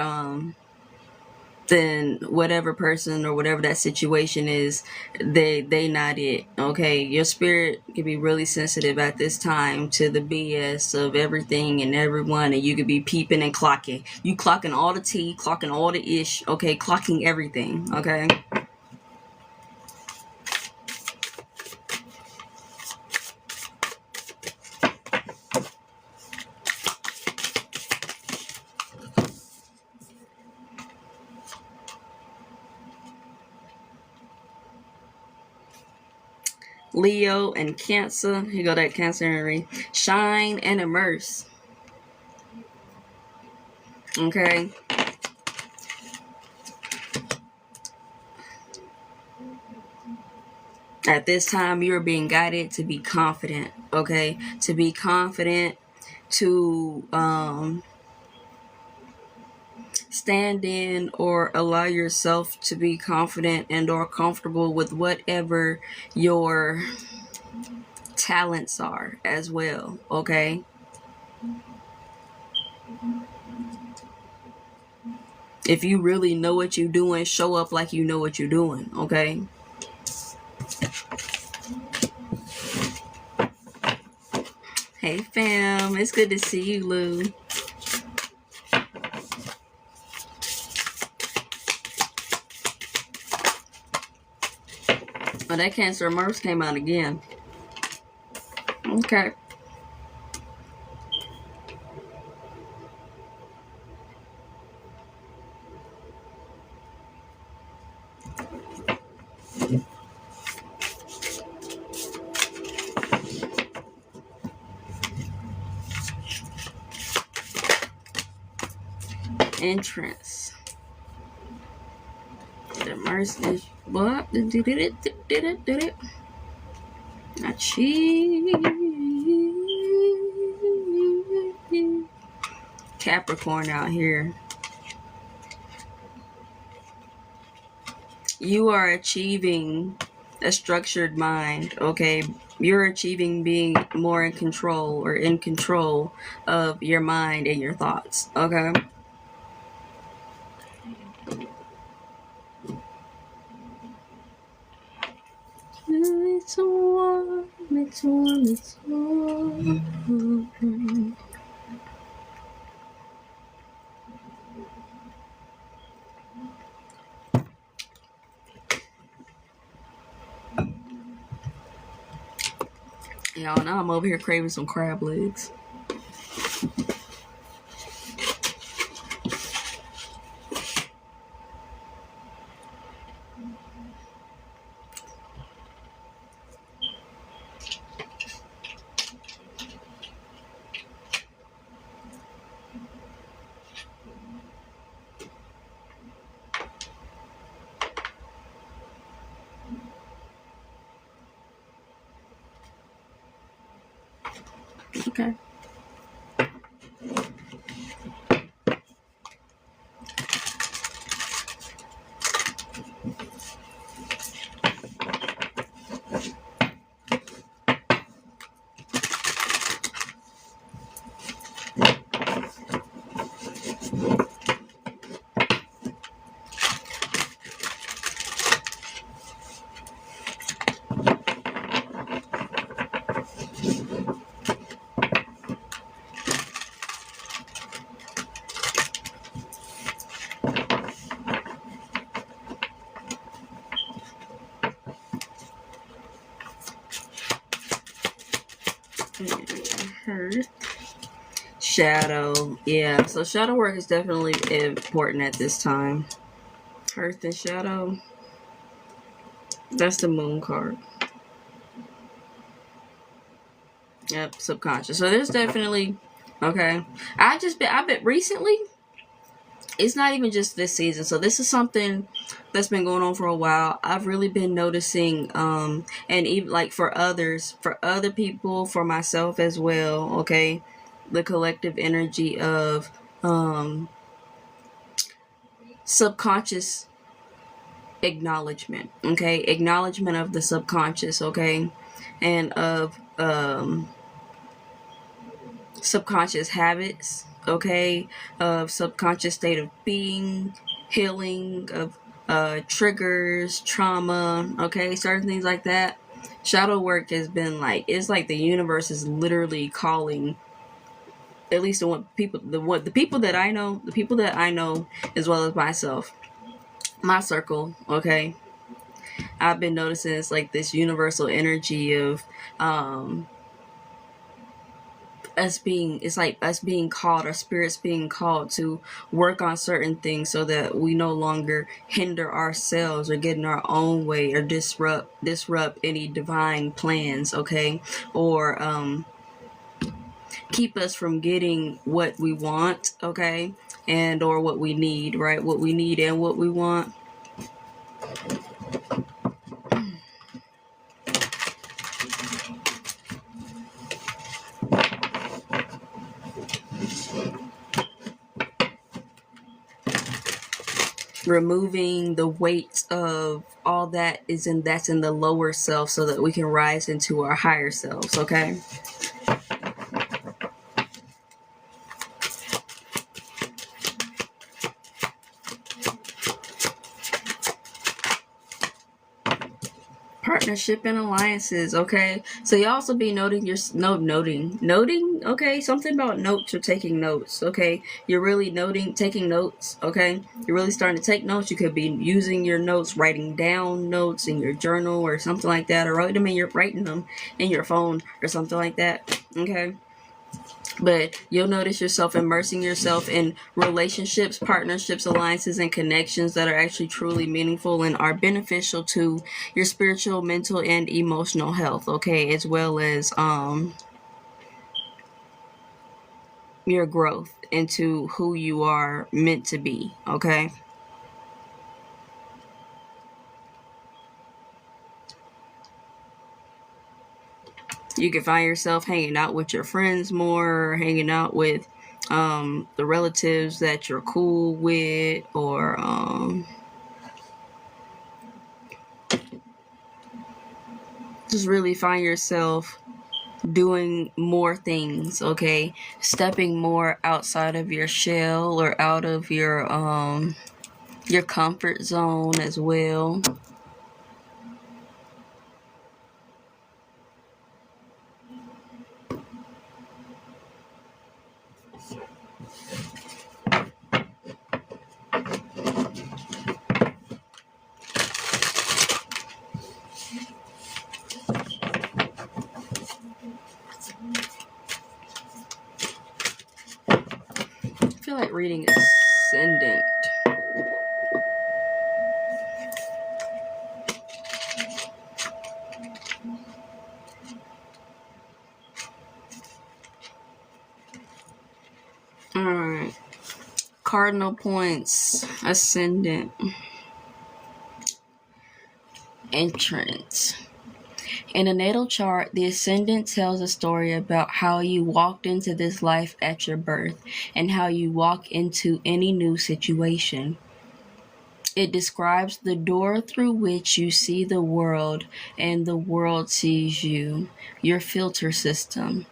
then whatever person or whatever that situation is, they not it. Okay, your spirit can be really sensitive at this time to the BS of everything and everyone, and you could be peeping and clocking. You clocking all the tea, clocking all the ish. Okay, clocking everything. Okay. Leo and Cancer. Here go that Cancer energy. Shine and immerse. Okay. At this time, you're being guided to be confident. Okay. To be confident. To stand in or allow yourself to be confident and or comfortable with whatever your talents are as well. Okay. If you really know what you're doing, show up like you know what you're doing. Okay. Hey fam, it's good to see you, Lou. Oh, that Cancer immerse came out again. Okay. Entrance. The immerse is what? Did it? Capricorn out here. You are achieving a structured mind. Okay. You're achieving being more in control or in control of your mind and your thoughts. Okay. It's warm, it's warm, it's warm. Y'all, now I'm over here craving some crab legs. Okay. Shadow. Yeah, so shadow work is definitely important at this time. Earth and shadow. That's the moon card. Yep, subconscious. So there's definitely, okay. I bet recently, it's not even just this season. So this is something that's been going on for a while. I've really been noticing, and even like for others, for other people, for myself as well. Okay, the collective energy of subconscious acknowledgement, okay? Acknowledgement of the subconscious, okay? And of subconscious habits, okay? Of subconscious state of being, healing, of triggers, trauma, okay? Certain things like that. Shadow work has been like, it's like the universe is literally calling, at least the people that I know, as well as myself, my circle, okay? I've been noticing it's like this universal energy of it's like us being called, our spirits being called to work on certain things so that we no longer hinder ourselves or get in our own way or disrupt any divine plans, okay? Or keep us from getting what we want, okay? And or what we need, right? What we need and what we want. Removing the weight of all that's in the lower self so that we can rise into our higher selves, okay? Partnership and alliances, okay? So you also be noting okay? Something about notes or taking notes, okay? You're really taking notes, okay? You're really starting to take notes. You could be using your notes, writing down notes in your journal or something like that, or writing them in your phone or something like that, okay? But you'll notice yourself immersing yourself in relationships, partnerships, alliances, and connections that are actually truly meaningful and are beneficial to your spiritual, mental, and emotional health, okay? As well as your growth into who you are meant to be, okay? You can find yourself hanging out with your friends more, hanging out with the relatives that you're cool with, or just really find yourself doing more things, okay? Stepping more outside of your shell or out of your comfort zone as well. I feel like reading Ascendant. Alright. Cardinal points. Ascendant. Entrance. In a natal chart, the ascendant tells a story about how you walked into this life at your birth and how you walk into any new situation. It describes the door through which you see the world and the world sees you, your filter system,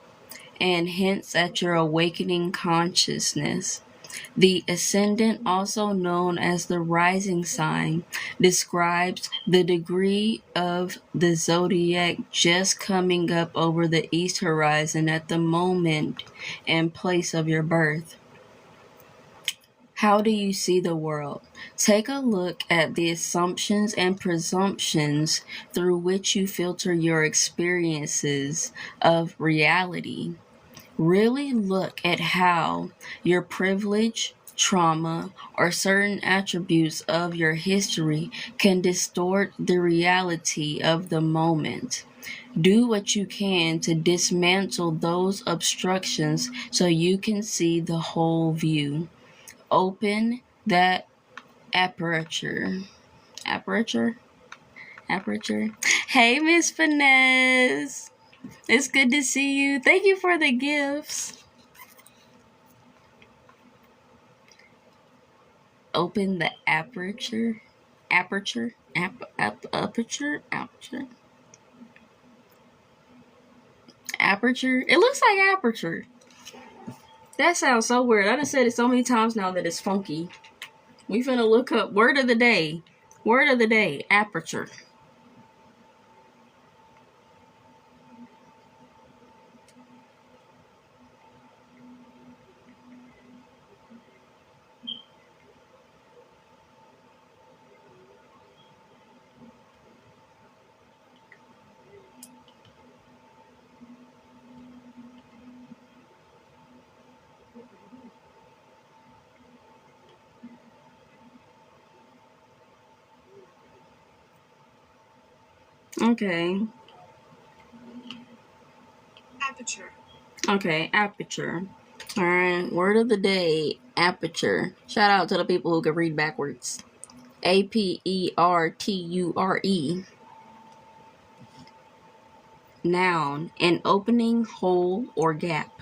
and hints at your awakening consciousness. The ascendant, also known as the rising sign, describes the degree of the zodiac just coming up over the east horizon at the moment and place of your birth. How do you see the world? Take a look at the assumptions and presumptions through which you filter your experiences of reality. Really look at how your privilege, trauma, or certain attributes of your history can distort the reality of the moment. Do what you can to dismantle those obstructions so you can see the whole view. Open that aperture. Aperture? Aperture? Hey, Miss Finesse. It's good to see you. Thank you for the gifts. Open the aperture. Aperture. Aperture. Aperture. It looks like aperture. That sounds so weird. I done said it so many times now that it's funky. We finna look up word of the day. Word of the day. Aperture. Okay. Aperture. Okay, aperture. Alright, word of the day, aperture. Shout out to the people who can read backwards. APERTURE. Noun, an opening, hole, or gap.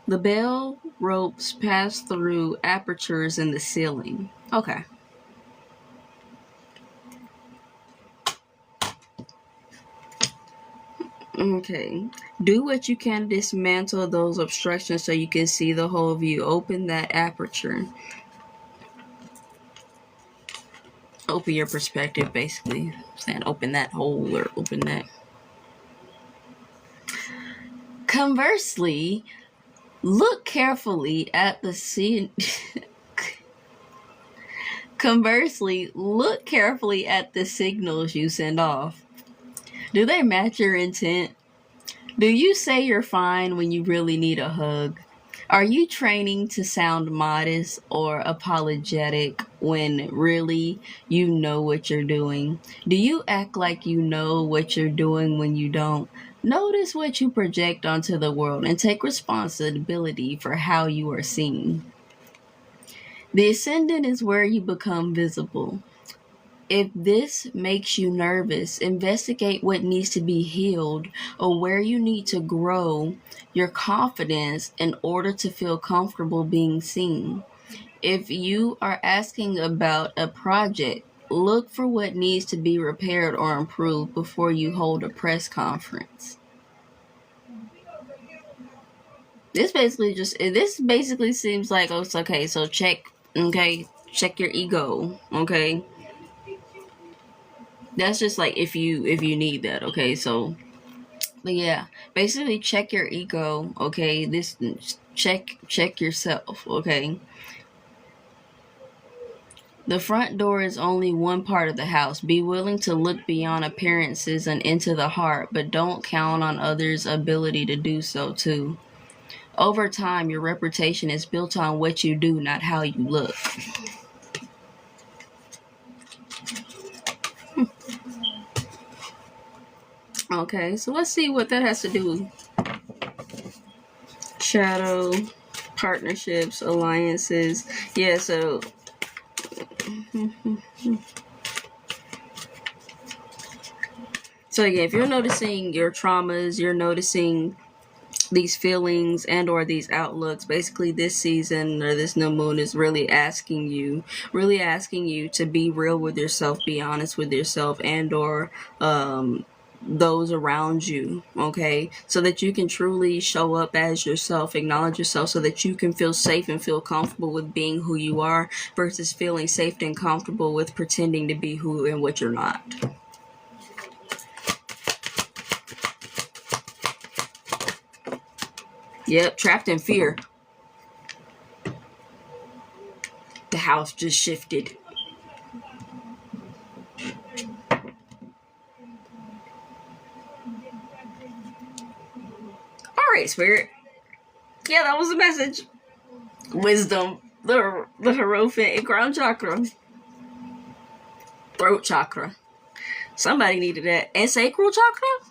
The bell ropes pass through apertures in the ceiling. Okay. Okay. Do what you can to dismantle those obstructions so you can see the whole view. Open that aperture. Open your perspective, basically. Saying open that hole or open that. Conversely, look carefully at the Conversely, look carefully at the signals you send off. Do they match your intent? Do you say you're fine when you really need a hug? Are you training to sound modest or apologetic when really you know what you're doing? Do you act like you know what you're doing when you don't? Notice what you project onto the world and take responsibility for how you are seen. The ascendant is where you become visible. If this makes you nervous, investigate what needs to be healed or where you need to grow your confidence in order to feel comfortable being seen. If you are asking about a project, look for what needs to be repaired or improved before you hold a press conference. This basically seems like, oh, it's okay, so check your ego, okay? That's just like if you need that, okay? So, but yeah, basically check your ego, okay? This check yourself, okay? The front door is only one part of the house. Be willing to look beyond appearances and into the heart, but don't count on others' ability to do so too. Over time, your reputation is built on what you do, not how you look. Okay, so let's see what that has to do with shadow, partnerships, alliances. Yeah, so so again, if you're noticing your traumas, you're noticing these feelings and or these outlooks, basically this season or this new moon is really asking you to be real with yourself, be honest with yourself, and or those around you, okay, so that you can truly show up as yourself, acknowledge yourself, so that you can feel safe and feel comfortable with being who you are versus feeling safe and comfortable with pretending to be who and what you're not. Yep, trapped in fear. The house just shifted. Alright, Spirit. Yeah, that was the message. Wisdom, the Hierophant, and crown chakra. Throat chakra. Somebody needed that. And sacral chakra?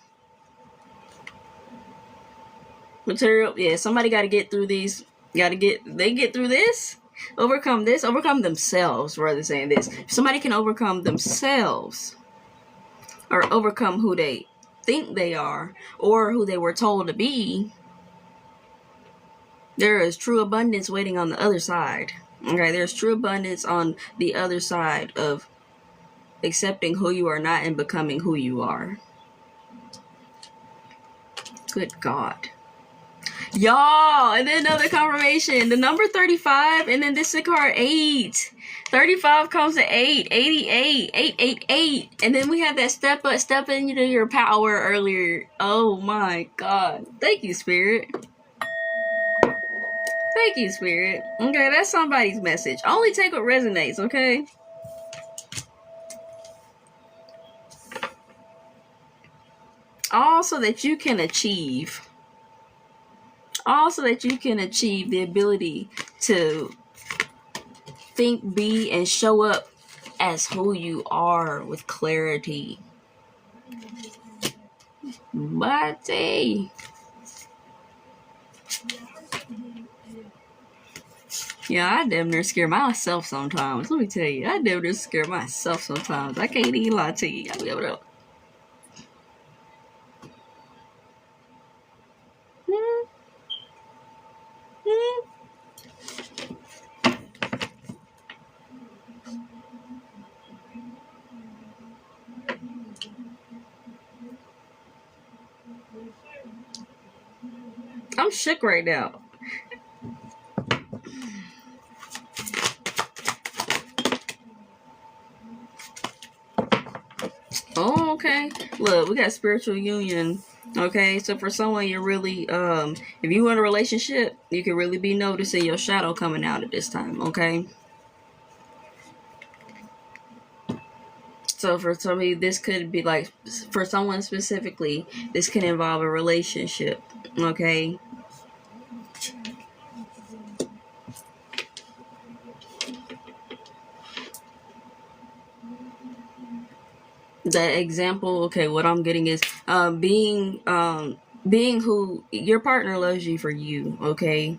Material, yeah, somebody got to get through these. They get through this. Overcome themselves, rather than saying this. If somebody can overcome themselves, or overcome who they think they are, or who they were told to be, there is true abundance waiting on the other side. Okay, there's true abundance on the other side of accepting who you are not and becoming who you are. Good God. Y'all, and then another confirmation. The number 35, and then this is card 8. 35 comes to 8, 88, 888. And then we have that step into your power earlier. Oh my God. Thank you, Spirit. Thank you, Spirit. Okay, that's somebody's message. Only take what resonates, okay? All so that you can achieve. All so that you can achieve the ability to think, be, and show up as who you are with clarity. Bate. Yeah, I damn near scare myself sometimes. Let me tell you, I damn near scare myself sometimes. I can't even lie to you. I'll be able to. I'm shook right now. Oh, okay. Look, we got spiritual union. Okay, so for someone, you're really, if you in a relationship, you can really be noticing your shadow coming out at this time, okay? So for somebody, this could be like, for someone specifically, this can involve a relationship, okay? The example, okay, what I'm getting is being who your partner loves you for you, okay?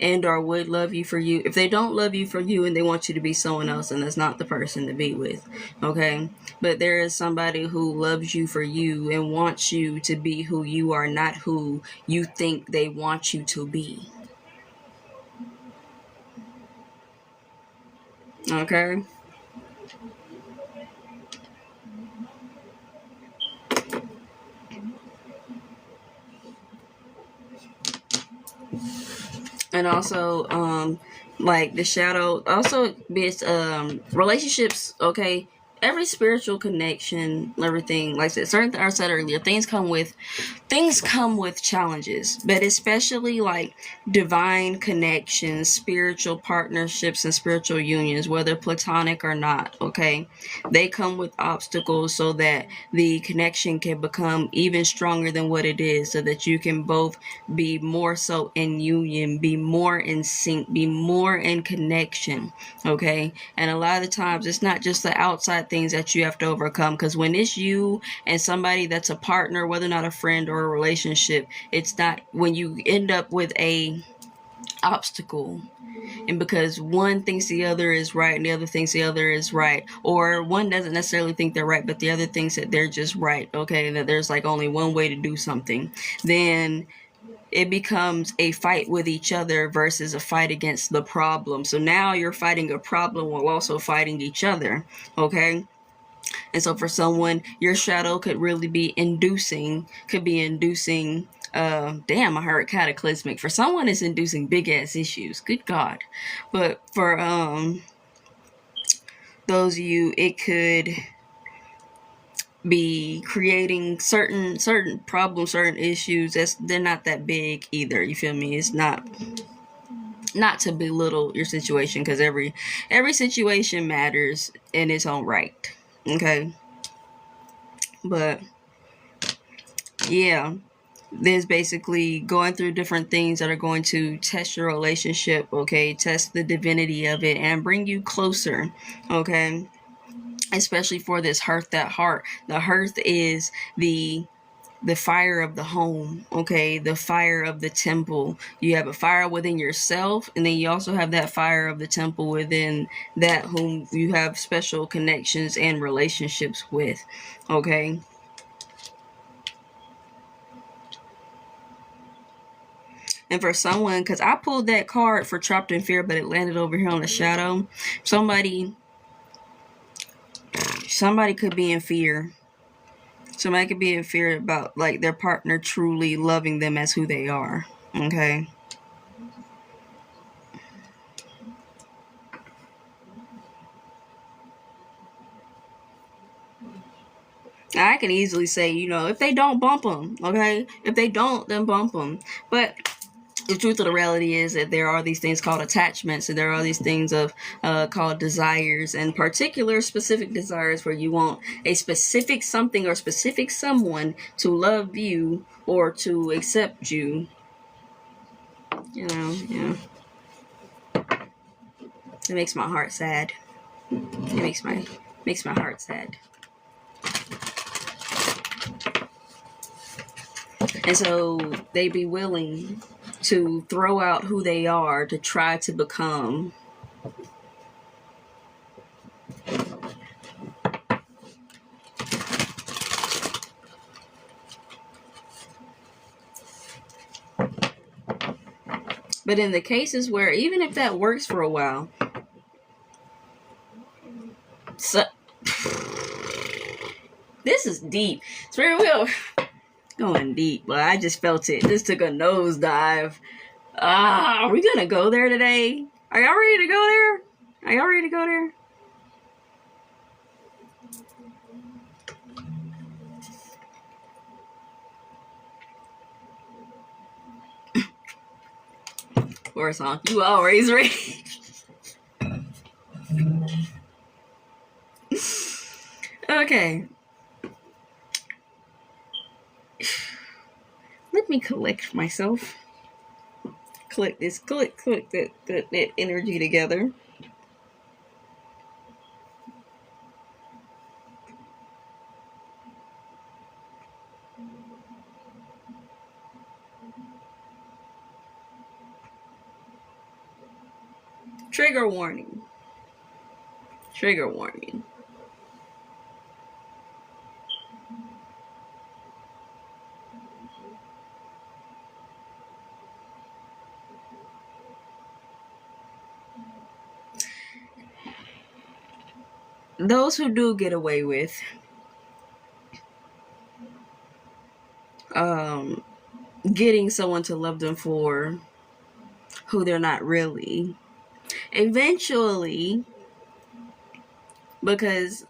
And or would love you for you. If they don't love you for you and they want you to be someone else, and that's not the person to be with, okay? But there is somebody who loves you for you and wants you to be who you are, not who you think they want you to be. Okay? And also, like the shadow, also it's relationships, okay? Every spiritual connection, everything, like I said, certain I said earlier, things come with challenges, but especially like divine connections, spiritual partnerships, and spiritual unions, whether platonic or not, okay? They come with obstacles so that the connection can become even stronger than what it is, so that you can both be more so in union, be more in sync, be more in connection, okay? And a lot of the times it's not just the outside things that you have to overcome, because when it's you and somebody that's a partner, whether or not a friend or a relationship, it's not, when you end up with a obstacle, and because one thinks the other is right and the other thinks the other is right, or one doesn't necessarily think they're right but the other thinks that they're just right, okay, that there's like only one way to do something, then it becomes a fight with each other versus a fight against the problem. So now you're fighting a problem while also fighting each other, okay? And so for someone, your shadow could really be inducing, damn, I heard cataclysmic. For someone, it's inducing big ass issues. Good God. But for those of you, it could be creating certain problems, certain issues. They're not that big either. You feel me? It's not to belittle your situation, because every situation matters in its own right. Okay. But yeah, there's basically going through different things that are going to test your relationship, okay? Test the divinity of it and bring you closer, okay? Especially for this hearth, that heart. The hearth is the fire of the home, okay? The fire of the temple. You have a fire within yourself, and then you also have that fire of the temple within that whom you have special connections and relationships with, okay? And for someone, because I pulled that card for trapped in fear, but it landed over here on the shadow. Somebody, somebody could be in fear. Somebody could be in fear about, like, their partner truly loving them as who they are. Okay? I can easily say, you know, if they don't, bump them. Okay? If they don't, then bump them. But the truth of the reality is that there are these things called attachments, and there are these things of called desires, and particular specific desires where you want a specific something or specific someone to love you or to accept you. You know, yeah. It makes my heart sad. It makes my heart sad. And so they be willing to throw out who they are to try to become but in the cases where even if that works for a while, so this is deep. It's very real. Going deep, but I just felt it. This took a nosedive. Are we gonna go there today? Are y'all ready to go there? Are y'all ready to go there? Or a song. You always ready. Okay. Let me collect myself. Collect that energy together. Trigger warning. Trigger warning. Those who do get away with getting someone to love them for who they're not really, eventually, because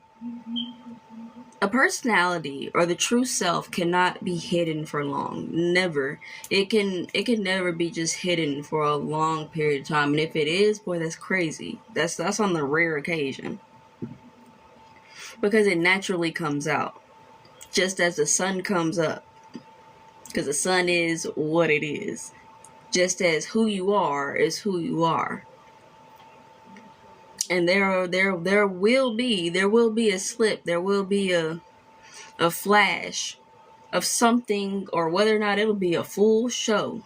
a personality or the true self cannot be hidden for long. Never. It can never be just hidden for a long period of time. And if it is, boy, that's crazy. That's on the rare occasion. Because it naturally comes out. Just as the sun comes up. Because the sun is what it is. Just as who you are is who you are. And there will be a slip, there will be a flash of something, or whether or not it'll be a full show.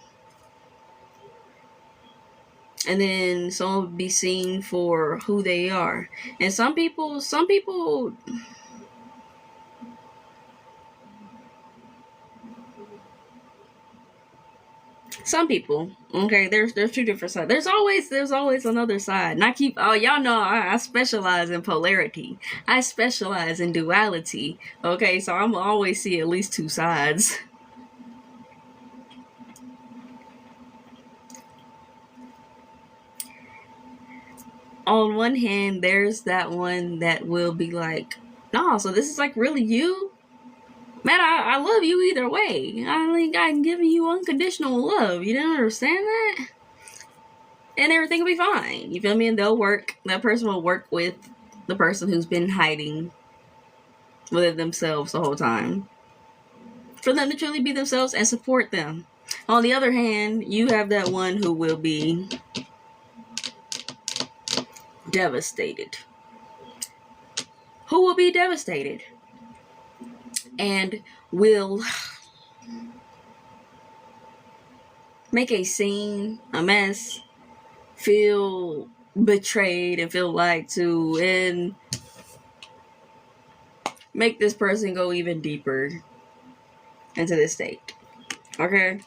And then someone will be seen for who they are. And some people okay, there's two different sides. There's always another side. And y'all know I specialize in polarity. I specialize in duality. Okay, so I'm always see at least two sides. On one hand, there's that one that will be like, no, so this is like really you? Man, I love you either way. I think I'm giving you unconditional love. You don't understand that? And everything will be fine. You feel me? And that person will work with the person who's been hiding within themselves the whole time. For them to truly be themselves and support them. On the other hand, you have that one who will be devastated. Who will be devastated? And will make a scene, a mess, feel betrayed and feel lied to, and make this person go even deeper into this state. Okay?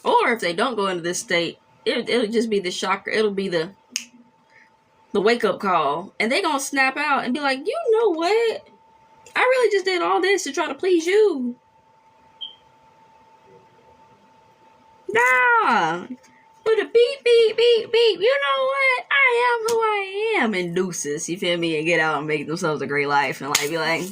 Or if they don't go into this state, it'll just be the shocker. It'll be the the wake-up call, and they gonna snap out and be like, you know what? I really just did all this to try to please you. Nah. With a beep, beep, beep, beep. You know what? I am who I am. And deuces, you feel me? And get out and make themselves a great life. And like, be like,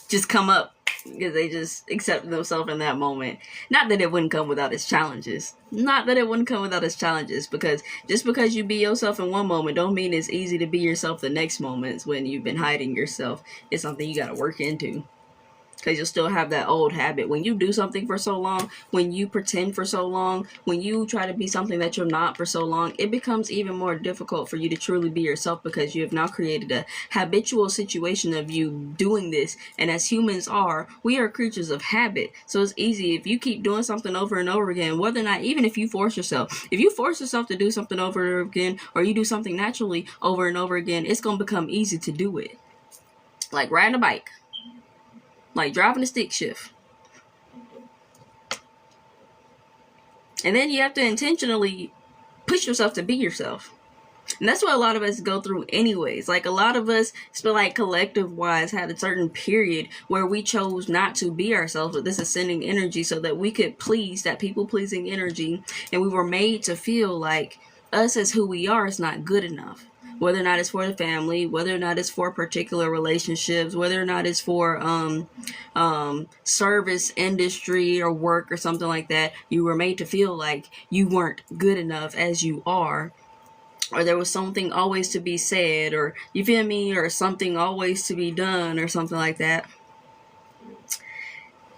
just come up. Because they just accepted themselves in that moment. Not that it wouldn't come without its challenges. Not that it wouldn't come without its challenges. Because just because you be yourself in one moment don't mean it's easy to be yourself the next moment when you've been hiding yourself. It's something you got to work into. Because you'll still have that old habit. When you do something for so long, when you pretend for so long, when you try to be something that you're not for so long, it becomes even more difficult for you to truly be yourself, because you have now created a habitual situation of you doing this. And as humans are, we are creatures of habit. So it's easy if you keep doing something over and over again, whether or not, even if you force yourself to do something over and over again, or you do something naturally over and over again, it's going to become easy to do it. Like riding a bike. Like driving a stick shift. And then you have to intentionally push yourself to be yourself. And that's what a lot of us go through anyways. Like a lot of us, feel like collective wise, had a certain period where we chose not to be ourselves with this ascending energy so that we could please that people pleasing energy. And we were made to feel like us as who we are is not good enough. Whether or not it's for the family, whether or not it's for particular relationships, whether or not it's for service industry or work or something like that, you were made to feel like you weren't good enough as you are. Or there was something always to be said, or you feel me, or something always to be done, or something like that.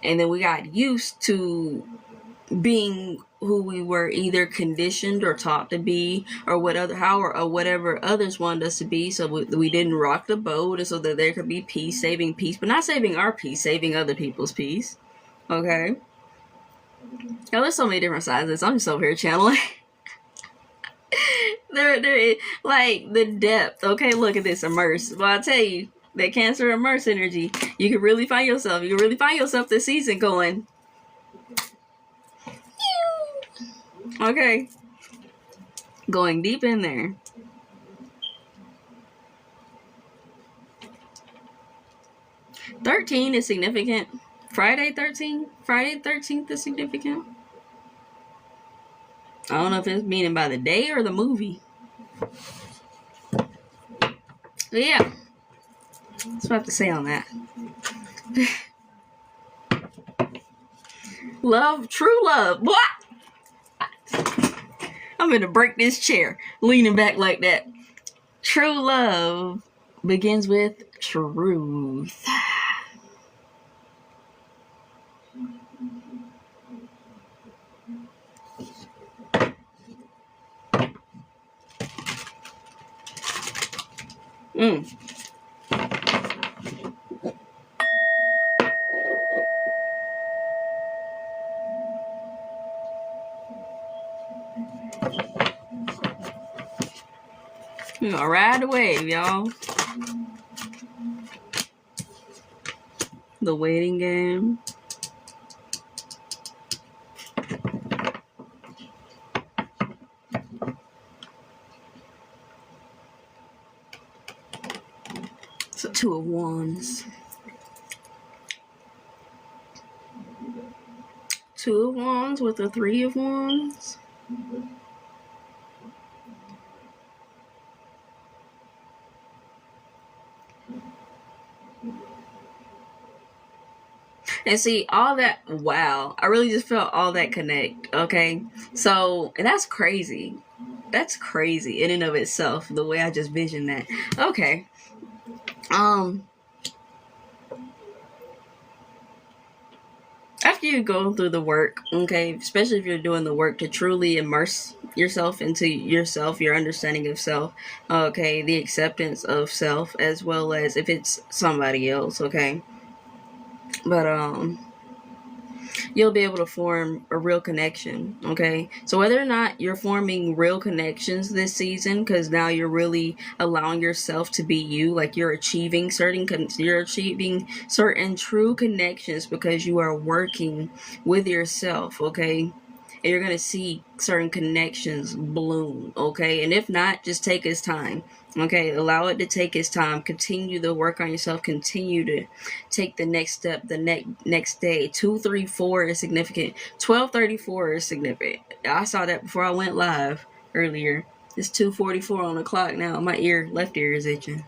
And then we got used to being who we were either conditioned or taught to be, or whatever others wanted us to be, so we didn't rock the boat, and so that there could be peace, saving peace, but not saving our peace, saving other people's peace. Okay? Now there's so many different sides of this. I'm just over here channeling. There, like the depth. Okay, look at this, immerse. Well, I'll tell you, that Cancer immerse energy, you can really find yourself. You can really find yourself this season going. Okay, going deep in there. $13 is significant. Friday 13th is significant. I don't know if it's meaning by the day or the movie. But yeah, that's what I have to say on that. Love, true love. What? I'm gonna break this chair, leaning back like that. True love begins with truth. We're gonna ride the wave, y'all. The waiting game. It's a 2 of Wands. 2 of Wands with a 3 of Wands. And see, all that, wow, I really just felt all that connect, okay? So, and that's crazy. That's crazy in and of itself, the way I just visioned that. Okay. After you go through the work, okay, especially if you're doing the work to truly immerse yourself into yourself, your understanding of self, okay, the acceptance of self, as well as if it's somebody else, okay? But you'll be able to form a real connection, okay? So whether or not you're forming real connections this season, because now you're really allowing yourself to be you, like you're achieving certain true connections because you are working with yourself, okay? and you're going to see certain connections bloom, okay? And if not, just take its time, okay? Allow it to take its time. Continue to work on yourself. Continue to take the next step, the next day. 234 is significant. 1234 is significant. I saw that before I went live earlier. It's 2:44 on the clock now. My left ear is itching.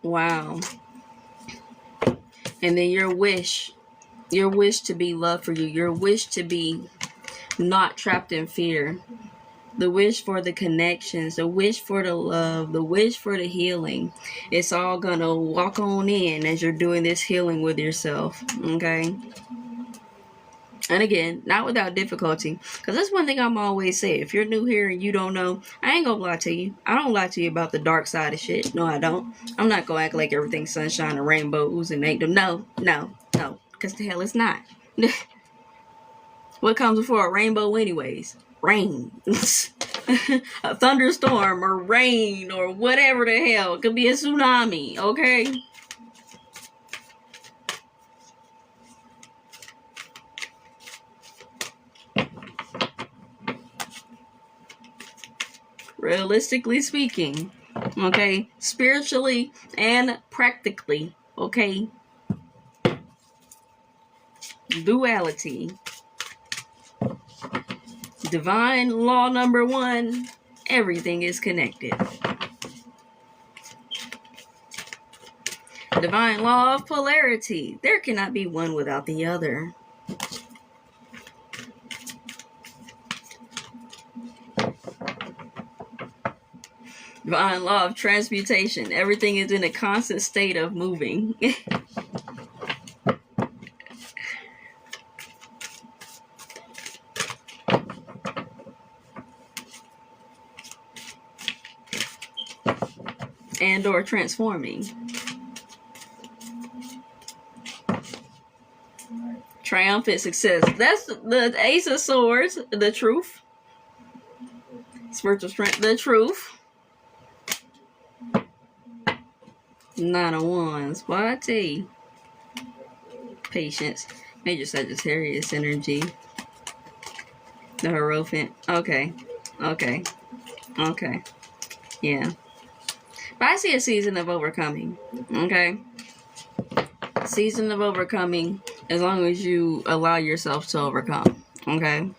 Wow. And then your wish to be loved for you, your wish to be not trapped in fear, the wish for the connections, the wish for the love, the wish for the healing. It's all gonna walk on in as you're doing this healing with yourself, okay? And again, not without difficulty, because that's one thing I'm always saying. If you're new here and you don't know, I ain't gonna lie to you. I don't lie to you about the dark side of shit. No, I don't. I'm not gonna act like everything's sunshine and rainbows and ain't no, because the hell it's not. What comes before a rainbow anyways? Rain. A thunderstorm or rain or whatever the hell. It could be a tsunami, okay? Realistically speaking, okay? Spiritually and practically, okay? Duality. Divine law number 1, everything is connected. Divine law of polarity. There cannot be one without the other. Divine law of transmutation. Everything is in a constant state of moving. And or transforming. Triumphant success. That's the Ace of Swords, the truth. Spiritual strength, the truth. 9 of Wands. YT. Patience. Major Sagittarius energy. The Hierophant. Okay. Yeah. But I see a season of overcoming. Okay? Season of overcoming as long as you allow yourself to overcome. Okay?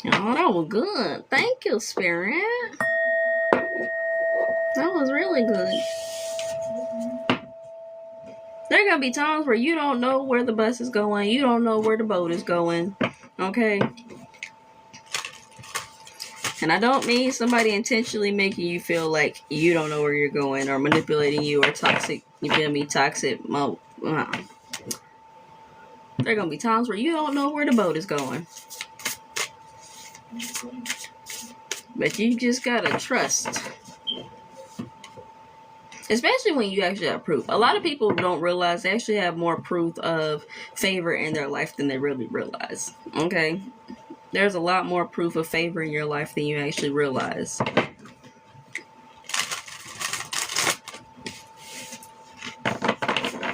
Oh, that was good. Thank you, Spirit. That was really good. There are going to be times where you don't know where the bus is going. You don't know where the boat is going. Okay? And I don't mean somebody intentionally making you feel like you don't know where you're going or manipulating you or toxic. You feel me? Toxic. There are going to be times where you don't know where the boat is going. But you just got to trust. Especially when you actually have proof. A lot of people don't realize they actually have more proof of favor in their life than they really realize. Okay? There's a lot more proof of favor in your life than you actually realize.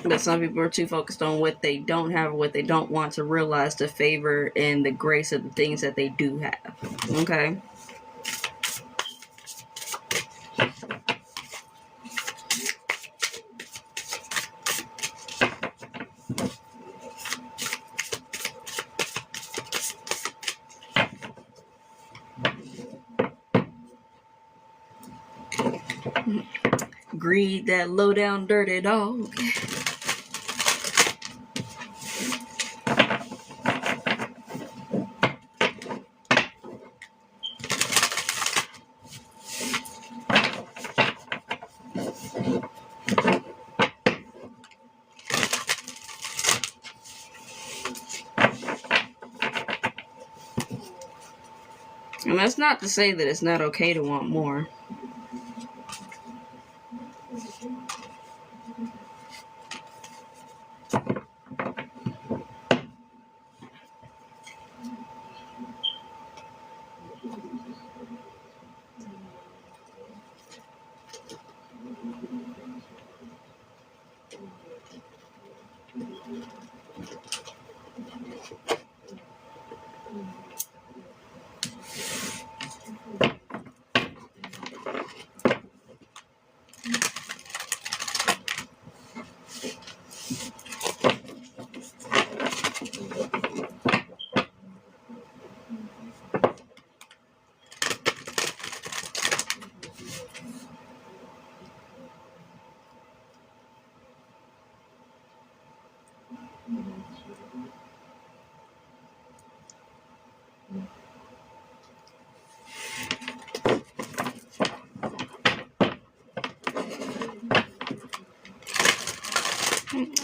But some people are too focused on what they don't have or what they don't want to realize the favor and the grace of the things that they do have. Okay? Greed, that low down dirty dog. And that's not to say that it's not okay to want more.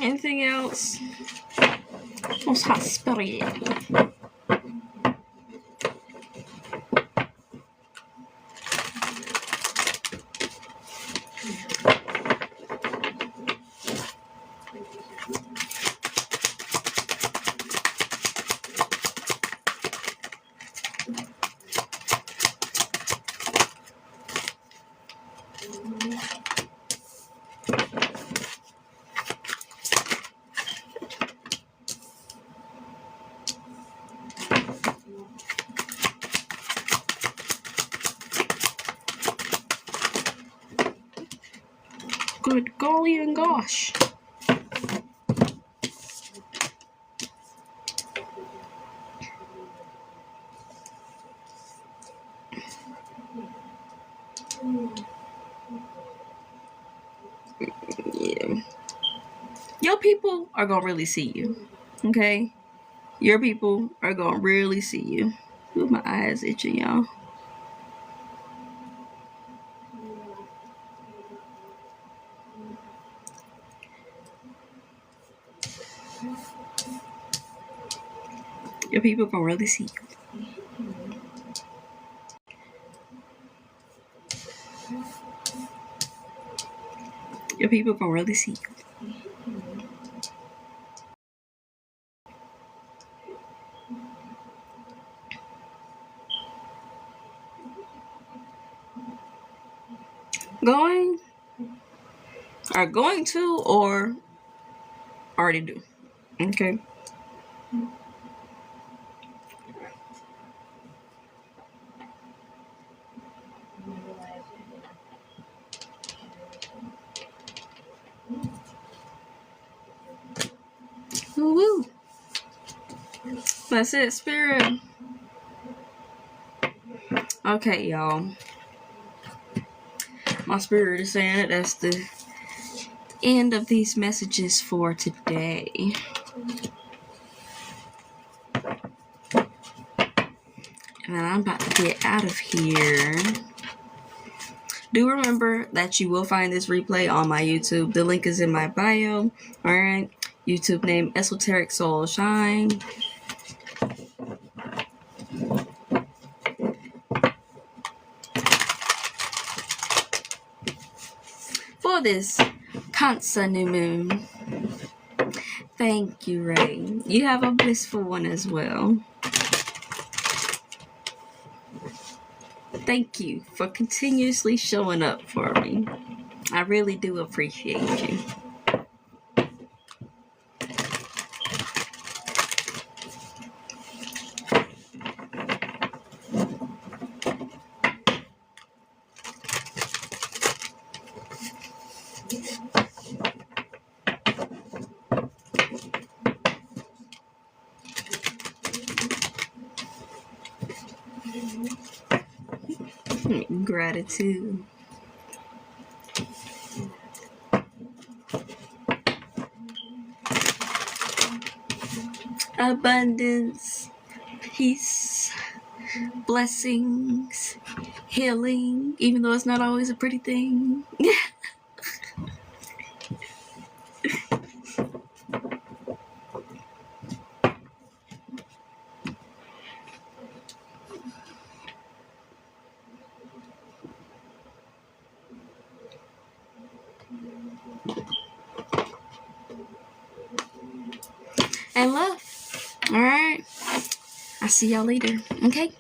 Anything else? Most hospitable. Good golly and gosh. Yeah. Your people are gonna really see you. Okay? Your people are gonna really see you. Ooh, my eyes itching, y'all. Your people gonna really see you. Your people gonna really see you. Going to or already do. Okay. Woo-woo. That's it, Spirit. Okay, y'all. My spirit is saying that that's the end of these messages for today. And I'm about to get out of here. Do remember that you will find this replay on my YouTube. The link is in my bio. Alright. YouTube name Esoteric Soul Shine. For this Cancer new moon. Thank you, Ray. You have a blissful one as well. Thank you for continuously showing up for me. I really do appreciate you. Gratitude. Abundance, peace, blessings, healing, even though it's not always a pretty thing. And love. Alright. I'll see y'all later. Okay?